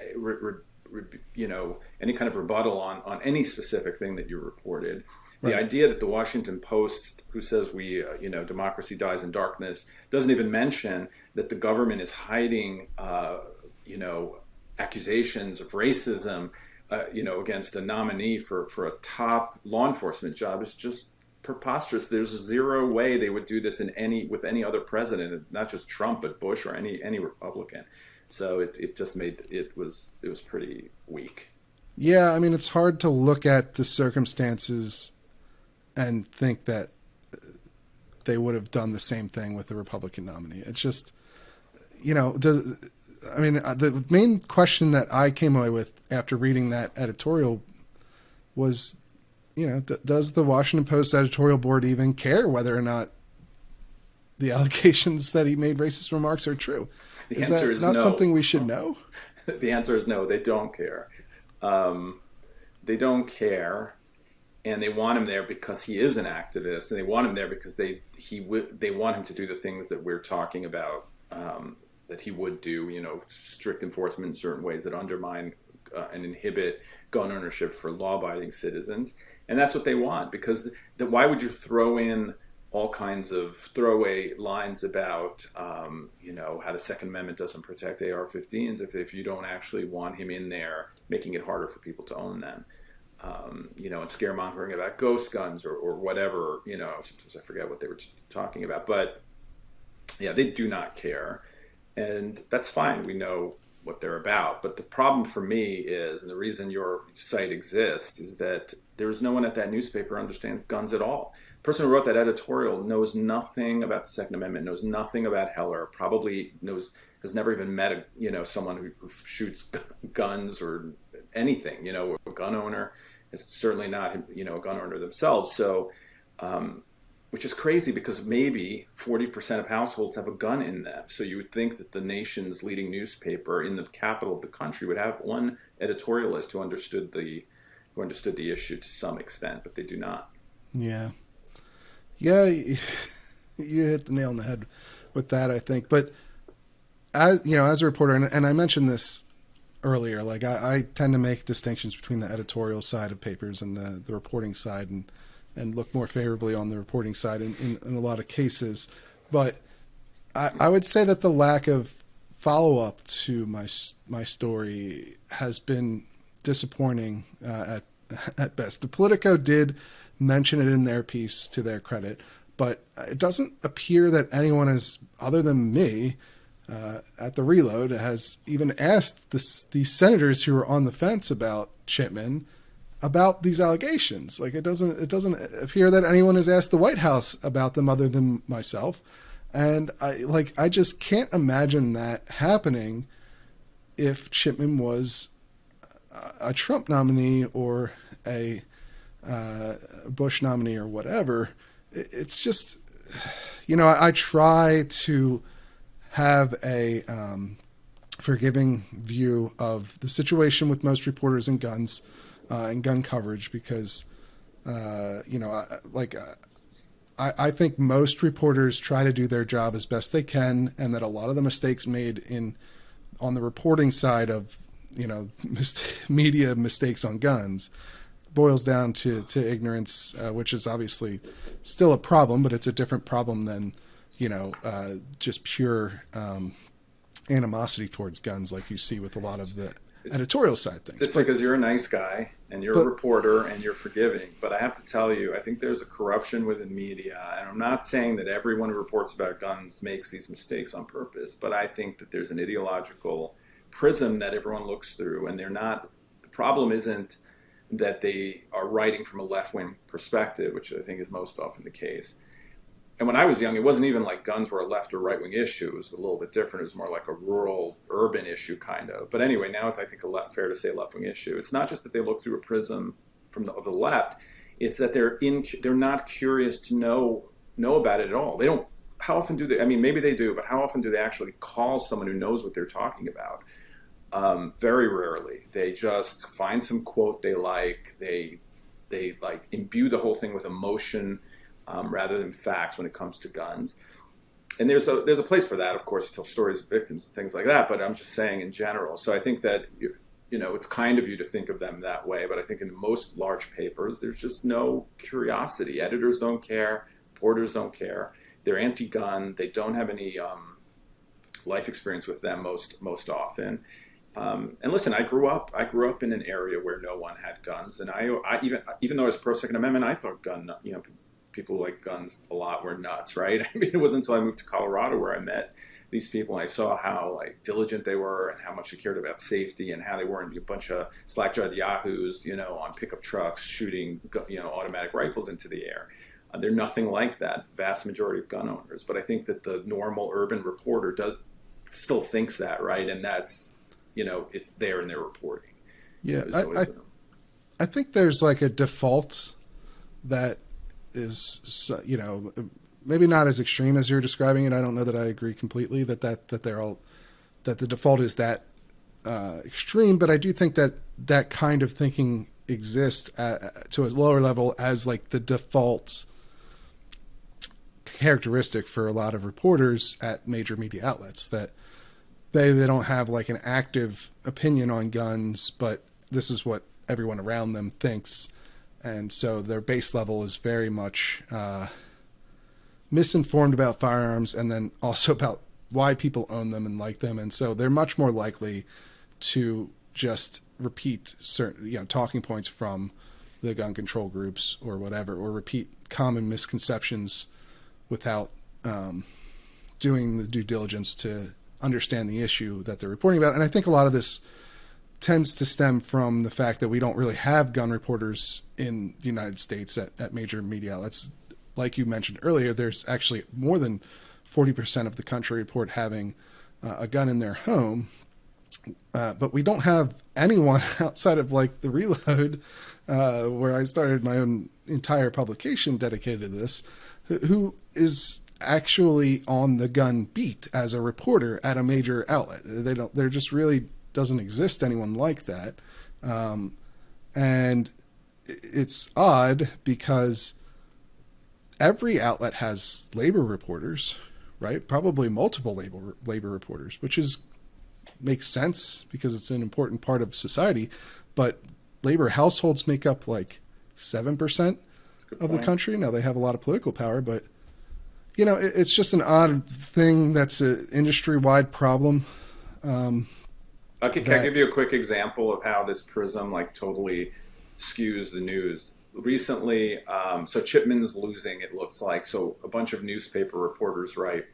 kind of rebuttal on any specific thing that you reported. The idea that the Washington Post, who says democracy dies in darkness, doesn't even mention that the government is hiding, accusations of racism, against a nominee for a top law enforcement job is just preposterous. There's zero way they would do this with any other president, not just Trump, but Bush or any Republican. So it just it was pretty weak. Yeah, I mean, it's hard to look at the circumstances and think that they would have done the same thing with the Republican nominee. It's just, the main question that I came away with after reading that editorial was, does the Washington Post editorial board even care whether or not the allegations that he made racist remarks are true? The answer is not no. Something we should know? The answer is no. They don't care. They don't care, and they want him there because he is an activist, and they want him there because they want him to do the things that we're talking about that he would do. Strict enforcement in certain ways that undermine and inhibit gun ownership for law-abiding citizens, and that's what they want. Because why would you throw in all kinds of throwaway lines about, how the Second Amendment doesn't protect AR-15s if you don't actually want him in there making it harder for people to own them, and scaremongering about ghost guns or whatever, sometimes I forget what they were talking about. But, yeah, they do not care, and that's fine. We know what they're about. But the problem for me is, and the reason your site exists, is that there's no one at that newspaper who understands guns at all. The person who wrote that editorial knows nothing about the Second Amendment, knows nothing about Heller, probably has never even met someone who shoots guns or anything, a gun owner. It's certainly not, a gun owner themselves. So, which is crazy because maybe 40% of households have a gun in them. So you would think that the nation's leading newspaper in the capital of the country would have one editorialist who understood the issue to some extent, but they do not. Yeah. Yeah, you hit the nail on the head with that, I think. But as a reporter, and I mentioned this earlier, like I tend to make distinctions between the editorial side of papers and the reporting side, and look more favorably on the reporting side in a lot of cases. But I would say that the lack of follow-up to my story has been disappointing at best. The Politico did mention it in their piece, to their credit, but it doesn't appear that anyone other than me at the Reload has even asked these senators who are on the fence about Chipman about these allegations. Like it doesn't appear that anyone has asked the White House about them other than myself. And I just can't imagine that happening if Chipman was a Trump nominee or a Bush nominee or whatever. It's just, I try to have a forgiving view of the situation with most reporters and guns and gun coverage because, I think most reporters try to do their job as best they can, and that a lot of the mistakes made in on the reporting side of, media mistakes on guns boils down to ignorance, which is obviously still a problem, but it's a different problem than, just pure animosity towards guns like you see with a lot of the editorial side things. It's because you're a nice guy and you're a reporter and you're forgiving. But I have to tell you, I think there's a corruption within media. And I'm not saying that everyone who reports about guns makes these mistakes on purpose, but I think that there's an ideological prism that everyone looks through, and the problem isn't that they are writing from a left-wing perspective, which I think is most often the case. And when I was young, it wasn't even like guns were a left or right-wing issue. It was a little bit different. It was more like a rural, urban issue, kind of. But anyway, now it's, I think, fair to say a left-wing issue. It's not just that they look through a prism of the left. It's that they're not curious to know about it at all. They don't. How often do they? I mean, maybe they do, but how often do they actually call someone who knows what they're talking about? Very rarely. They just find some quote they like. They like imbue the whole thing with emotion. Rather than facts when it comes to guns. And there's a place for that, of course, to tell stories of victims and things like that, but I'm just saying in general. So I think that, it's kind of you to think of them that way, but I think in most large papers, there's just no curiosity. Editors don't care. Reporters don't care. They're anti-gun. They don't have any life experience with them most often. And listen, I grew up in an area where no one had guns, and I even though I was pro Second Amendment, I thought people who like guns a lot were nuts, right? I mean, it wasn't until I moved to Colorado where I met these people and I saw how diligent they were and how much they cared about safety and how they weren't a bunch of slack-jawed yahoos, on pickup trucks shooting, automatic rifles into the air. They're nothing like that, vast majority of gun owners. But I think that the normal urban reporter still thinks that, right? And that's, it's there in their reporting. Yeah, I think there's like a default that is, maybe not as extreme as you're describing it. I don't know that I agree completely that the default is that extreme, but I do think that kind of thinking exists to a lower level as like the default characteristic for a lot of reporters at major media outlets, that they don't have like an active opinion on guns, but this is what everyone around them thinks. And so their base level is very much misinformed about firearms, and then also about why people own them and like them. And so they're much more likely to just repeat certain, talking points from the gun control groups or whatever, or repeat common misconceptions without doing the due diligence to understand the issue that they're reporting about. And I think a lot of this tends to stem from the fact that we don't really have gun reporters in the United States at major media outlets. Like you mentioned earlier, there's actually more than 40% of the country report having a gun in their home. But we don't have anyone outside of like the Reload, where I started my own entire publication dedicated to this, who is actually on the gun beat as a reporter at a major outlet. There just really doesn't exist anyone like that. And it's odd because every outlet has labor reporters, right? Probably multiple labor reporters, which makes sense because it's an important part of society. But labor households make up like 7% of the country. Now they have a lot of political power, but it's just an odd thing that's an industry-wide problem. Okay, can I give you a quick example of how this prism totally skews the news? Recently, so Chipman's losing, it looks like. So a bunch of newspaper reporters write,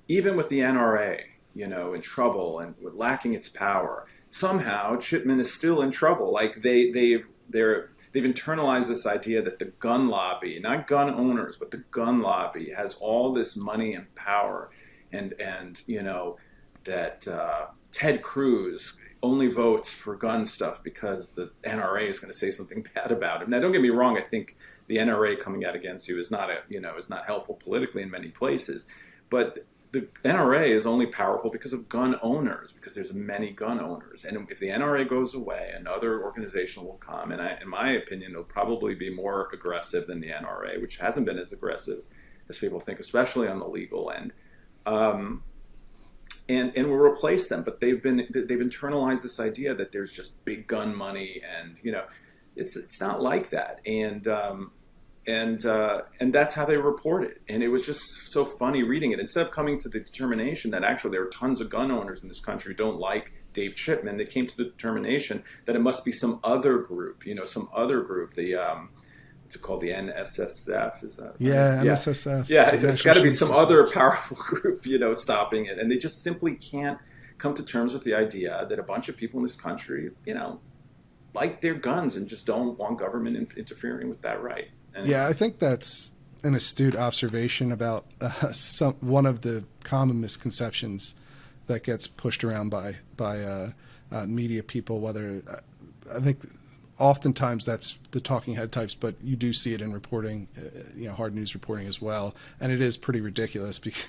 even with the NRA, in trouble and lacking its power, somehow Chipman is still in trouble. Like they've internalized this idea that the gun lobby, not gun owners, but the gun lobby has all this money and power, and that Ted Cruz only votes for gun stuff because the NRA is going to say something bad about him. Now, don't get me wrong. I think the NRA coming out against you is not helpful politically in many places, but the NRA is only powerful because of gun owners, because there's many gun owners. And if the NRA goes away, another organization will come. And in my opinion, it'll probably be more aggressive than the NRA, which hasn't been as aggressive as people think, especially on the legal end. and will replace them. But they've internalized this idea that there's just big gun money, and it's not like that. And that's how they report it. And it was just so funny reading it. Instead of coming to the determination that actually there are tons of gun owners in this country who don't like Dave Chipman, they came to the determination that it must be some other group, the what's it called, the NSSF, is that right? Yeah, NSSF. Yeah, it's got to be some other powerful group, stopping it. And they just simply can't come to terms with the idea that a bunch of people in this country, like their guns and just don't want government interfering with that right. And yeah, I think that's an astute observation about one of the common misconceptions that gets pushed around by media people. Whether I think oftentimes that's the talking head types, but you do see it in reporting, hard news reporting as well, and it is pretty ridiculous because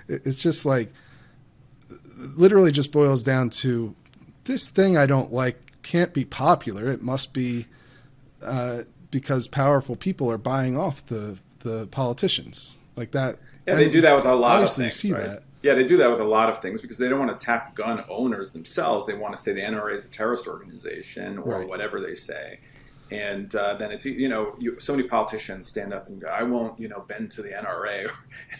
it's just like literally just boils down to this thing I don't like can't be popular. It must be because powerful people are buying off the politicians like that. Yeah, they do that with a lot of things. Obviously, you see right? that. Yeah, they do that with a lot of things because they don't want to attack gun owners themselves. They want to say the NRA is a terrorist organization or Right. whatever they say. And then it's, so many politicians stand up and go, I won't, bend to the NRA.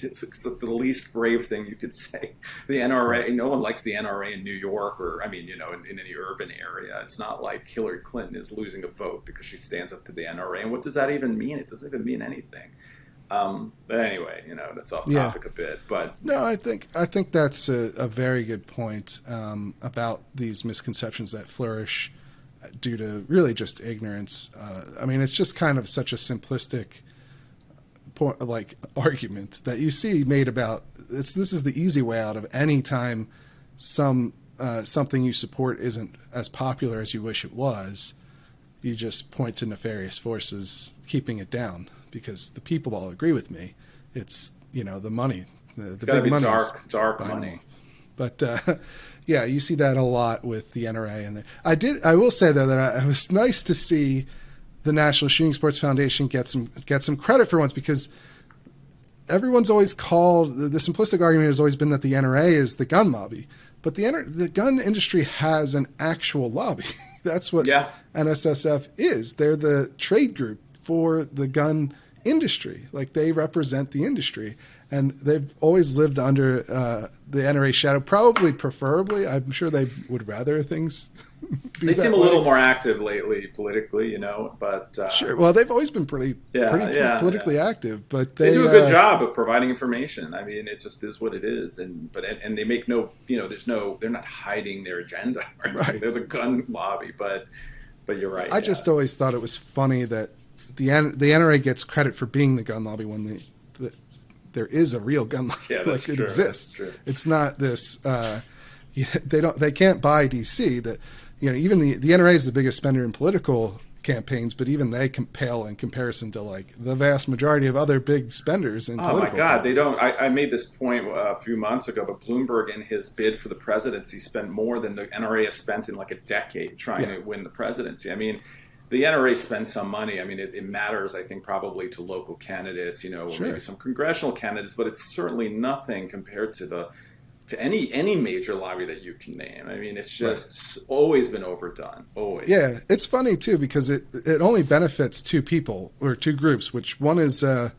It's the least brave thing you could say. The NRA, no one likes the NRA in New York or, in any urban area. It's not like Hillary Clinton is losing a vote because she stands up to the NRA. And what does that even mean? It doesn't even mean anything. But anyway, that's off topic a bit. But no, I think that's a very good point about these misconceptions that flourish due to really just ignorance. It's just kind of such a simplistic point, like argument that you see made about this is the easy way out of any time something you support isn't as popular as you wish it was. You just point to nefarious forces keeping it down because the people all agree with me. It's the money, the big money, dark money. But yeah, you see that a lot with the NRA. And I will say though that it was nice to see the National Shooting Sports Foundation get some credit for once, because everyone's always called, the simplistic argument has always been that the NRA is the gun lobby, but the gun industry has an actual lobby. That's what NSSF is. They're the trade group for the gun industry. Like, they represent the industry, and they've always lived under the NRA shadow, preferably. I'm sure they would rather things be They that seem a way. little more active lately politically, but Sure. Well, they've always been pretty politically active, but they do a good job of providing information. It just is what it is, and they make no, they're not hiding their agenda. Right. They're the gun lobby, but you're right. I just always thought it was funny that the NRA gets credit for being the gun lobby when there is a real gun lobby. Yeah, that's like, true. it exists. That's true. It's not this. They can't buy DC. That even the NRA is the biggest spender in political campaigns, but even they pale in comparison to like the vast majority of other big spenders in political. Oh my God, campaigns. they don't. I made this point a few months ago, but Bloomberg in his bid for the presidency spent more than the NRA has spent in like a decade trying to win the presidency. The NRA spends some money. It matters, I think, probably to local candidates, maybe some congressional candidates, but it's certainly nothing compared to any major lobby that you can name. It's just always been overdone. Always. Yeah, it's funny too because it only benefits two people or two groups, which one is the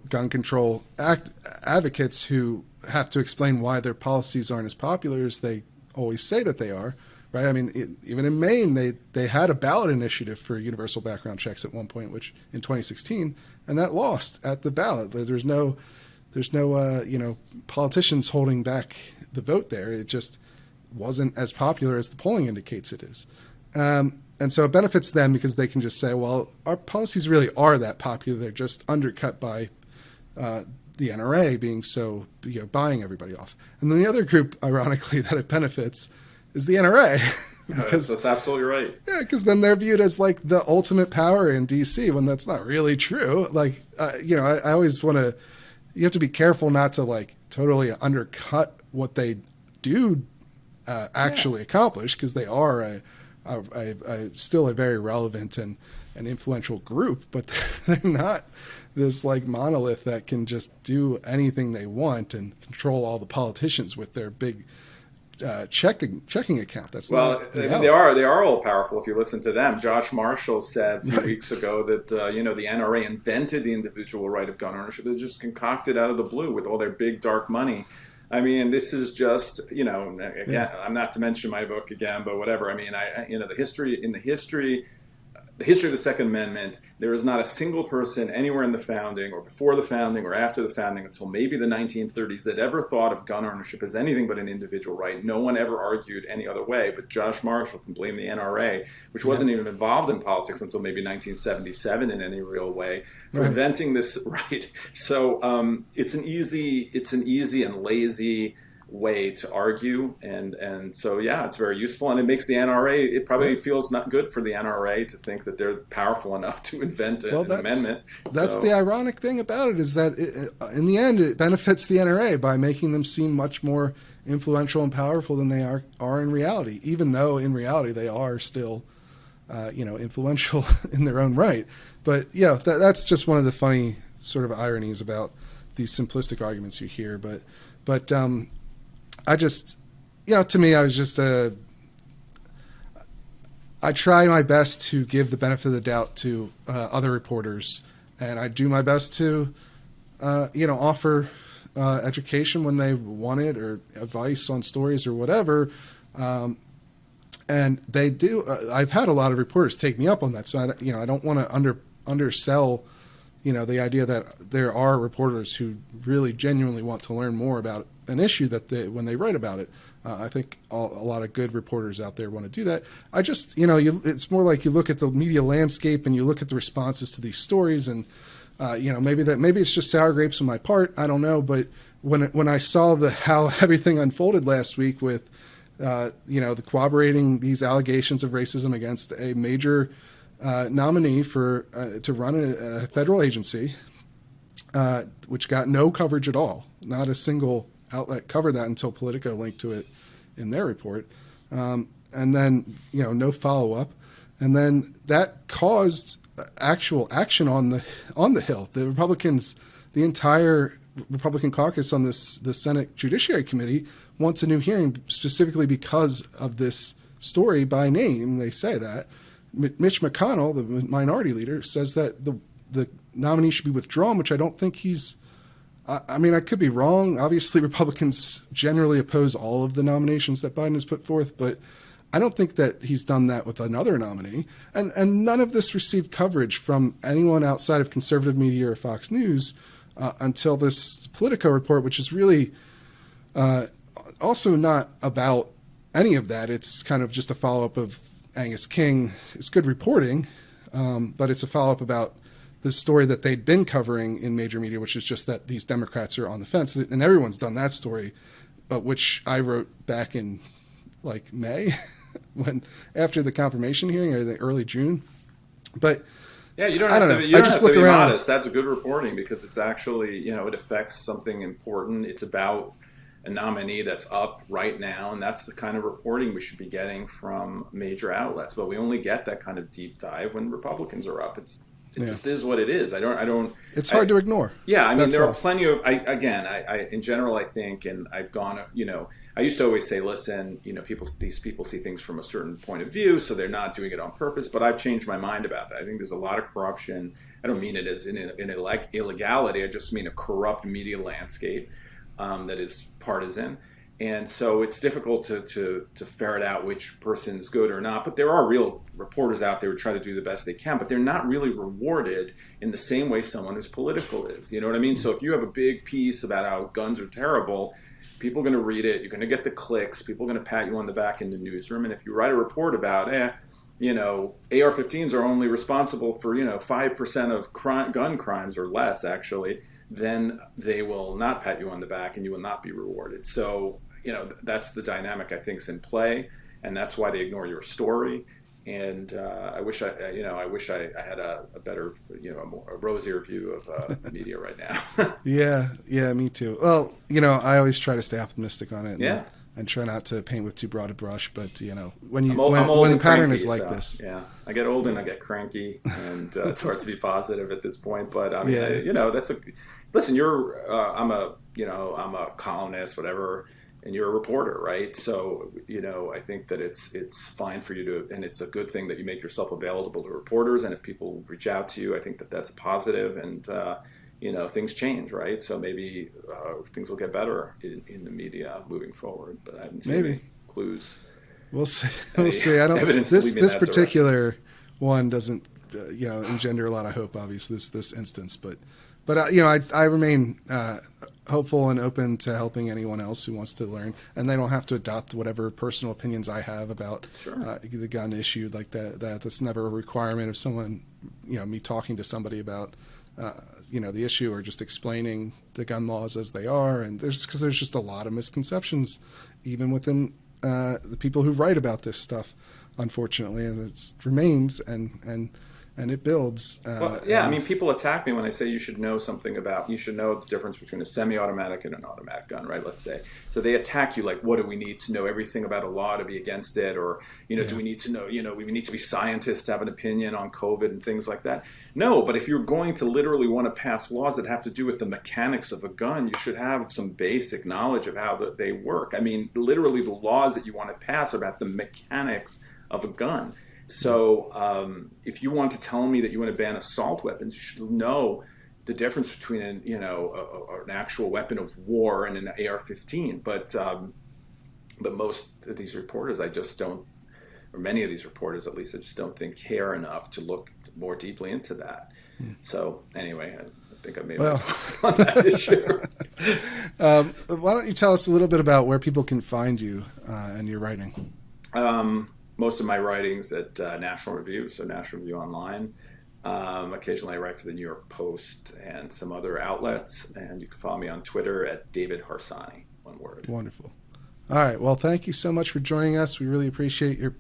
gun control advocates who have to explain why their policies aren't as popular as they always say that they are. Right. Even in Maine, they had a ballot initiative for universal background checks at one point, which in 2016, and that lost at the ballot. There's no politicians holding back the vote there. It just wasn't as popular as the polling indicates it is. And so it benefits them because they can just say, well, our policies really are that popular. They're just undercut by the NRA being so, buying everybody off. And then the other group, ironically, that it benefits is the NRA. Because that's absolutely right. Yeah, because then they're viewed as like the ultimate power in DC when that's not really true. Like, I always want to, you have to be careful not to like totally undercut what they do actually accomplish, because they are still a very relevant and an influential group, but they're not this like monolith that can just do anything they want and control all the politicians with their big checking account. That's well, not I mean, they are all powerful if you listen to them. Josh Marshall said a few weeks ago that the NRA invented the individual right of gun ownership. They just concocted out of the blue with all their big dark money. I mean, this is just again. I'm not to mention my book again, but whatever. I mean, the history of the Second Amendment, there is not a single person anywhere in the founding or before the founding or after the founding until maybe the 1930s that ever thought of gun ownership as anything but an individual right. No one ever argued any other way, but Josh Marshall can blame the NRA, which wasn't even involved in politics until maybe 1977 in any real way, for inventing this right. So it's an easy and lazy way to argue, and so it's very useful, and it makes the NRA, it probably feels not good for the NRA to think that they're powerful enough to invent an amendment. That's the ironic thing about it, is that in the end it benefits the NRA by making them seem much more influential and powerful than they are in reality, even though in reality they are still influential in their own right. But that's just one of the funny sort of ironies about these simplistic arguments you hear. But I just, to me, I try my best to give the benefit of the doubt to other reporters, and I do my best to, offer education when they want it, or advice on stories or whatever. And they do. I've had a lot of reporters take me up on that, so I don't want to undersell, the idea that there are reporters who really genuinely want to learn more about an issue when they write about it. I think a lot of good reporters out there want to do that. I just, it's more like you look at the media landscape and you look at the responses to these stories, and maybe it's just sour grapes on my part. I don't know, but when I saw how everything unfolded last week with, the corroborating these allegations of racism against a major nominee to run a federal agency, which got no coverage at all, not a single outlet covered that until Politico linked to it in their report, and then no follow-up, and then that caused actual action on the Hill. The Republicans, the entire Republican caucus on the Senate Judiciary Committee wants a new hearing specifically because of this story by name. They say that Mitch McConnell, the minority leader, says that the nominee should be withdrawn, which I don't think he's. I mean, I could be wrong. Obviously, Republicans generally oppose all of the nominations that Biden has put forth, but I don't think that he's done that with another nominee. And none of this received coverage from anyone outside of conservative media or Fox News until this Politico report, which is really also not about any of that. It's kind of just a follow-up of Angus King. It's good reporting, but it's a follow-up about the story that they'd been covering in major media, which is just that these Democrats are on the fence. And everyone's done that story, which I wrote back in like May, after the confirmation hearing, or the early June. But you don't have to be modest. That's a good reporting, because it's actually, it affects something important. It's about a nominee that's up right now, and that's the kind of reporting we should be getting from major outlets. But we only get that kind of deep dive when Republicans are up. It just is what it is. It's hard to ignore. Yeah, I mean, there are plenty of. I in general, I think, and I've gone. I used to always say, listen, these people see things from a certain point of view, so they're not doing it on purpose. But I've changed my mind about that. I think there's a lot of corruption. I don't mean it as in illegality. I just mean a corrupt media landscape that is partisan. And so it's difficult to ferret out which person's good or not. But there are real reporters out there who try to do the best they can, but they're not really rewarded in the same way someone who's political is. You know what I mean? So if you have a big piece about how guns are terrible, people are going to read it. You're going to get the clicks. People are going to pat you on the back in the newsroom. And if you write a report about, AR-15s are only responsible for, 5% of gun crimes or less, actually, then they will not pat you on the back and you will not be rewarded. So, that's the dynamic I think is in play, and that's why they ignore your story. And I wish I had a better, a rosier view of media right now. Yeah, me too. Well, I always try to stay optimistic on it. Yeah. and try not to paint with too broad a brush. But when I'm old when the and pattern cranky, is like so, this, yeah, I get old and I get cranky, and it's hard to be positive at this point. But I mean, Yeah. listen. I'm a columnist, whatever, and you're a reporter, right? So I think that it's fine for you to, and it's a good thing that you make yourself available to reporters, and if people reach out to you, I think that that's a positive, and things change, right? So maybe things will get better in the media moving forward, but I haven't seen any clues. We'll see. We'll see. I don't. This particular one doesn't, engender a lot of hope. Obviously, this instance, but I remain hopeful and open to helping anyone else who wants to learn, and they don't have to adopt whatever personal opinions I have about the gun issue like that. That's never a requirement of someone, me talking to somebody about. The issue, or just explaining the gun laws as they are, and there's just a lot of misconceptions, even within the people who write about this stuff, unfortunately, and it remains and it builds. I mean, people attack me when I say you should know the difference between a semi-automatic and an automatic gun, right? Let's say. So they attack you like, what do we need to know everything about a law to be against it? Or, do we need to know, we need to be scientists to have an opinion on COVID and things like that? No, but if you're going to literally want to pass laws that have to do with the mechanics of a gun, you should have some basic knowledge of how they work. I mean, literally the laws that you want to pass are about the mechanics of a gun. So if you want to tell me that you want to ban assault weapons, you should know the difference between an actual weapon of war and an AR-15. But most of these reporters, I just don't, or many of these reporters at least, I just don't think care enough to look more deeply into that. So anyway, I think I made a point on that issue. Why don't you tell us a little bit about where people can find you and your writing? Most of my writings at National Review, so National Review Online. Occasionally I write for the New York Post and some other outlets, and you can follow me on Twitter at David Harsanyi, one word. Wonderful. All right. Well, thank you so much for joining us. We really appreciate your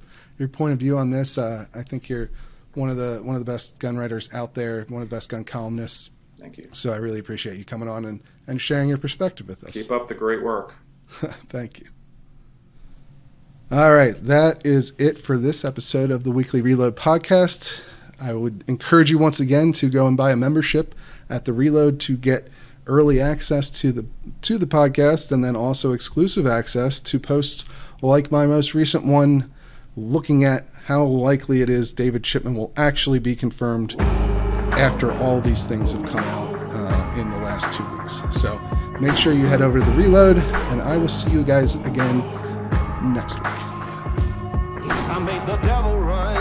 point of view on this. I think you're one of the best gun writers out there, one of the best gun columnists. Thank you. So I really appreciate you coming on and sharing your perspective with us. Keep up the great work. Thank you. All right, that is it for this episode of the Weekly Reload podcast. I would encourage you once again to go and buy a membership at the Reload to get early access to the podcast, and then also exclusive access to posts like my most recent one, looking at how likely it is David Chipman will actually be confirmed after all these things have come out in the last 2 weeks. So make sure you head over to the Reload, and I will see you guys again next week. I made the devil run.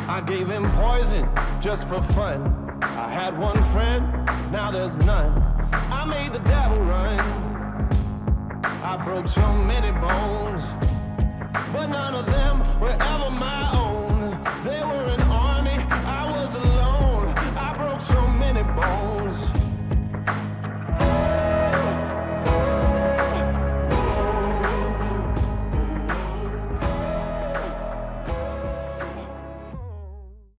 I gave him poison just for fun. I had one friend, now there's none. I made the devil run. I broke so many bones.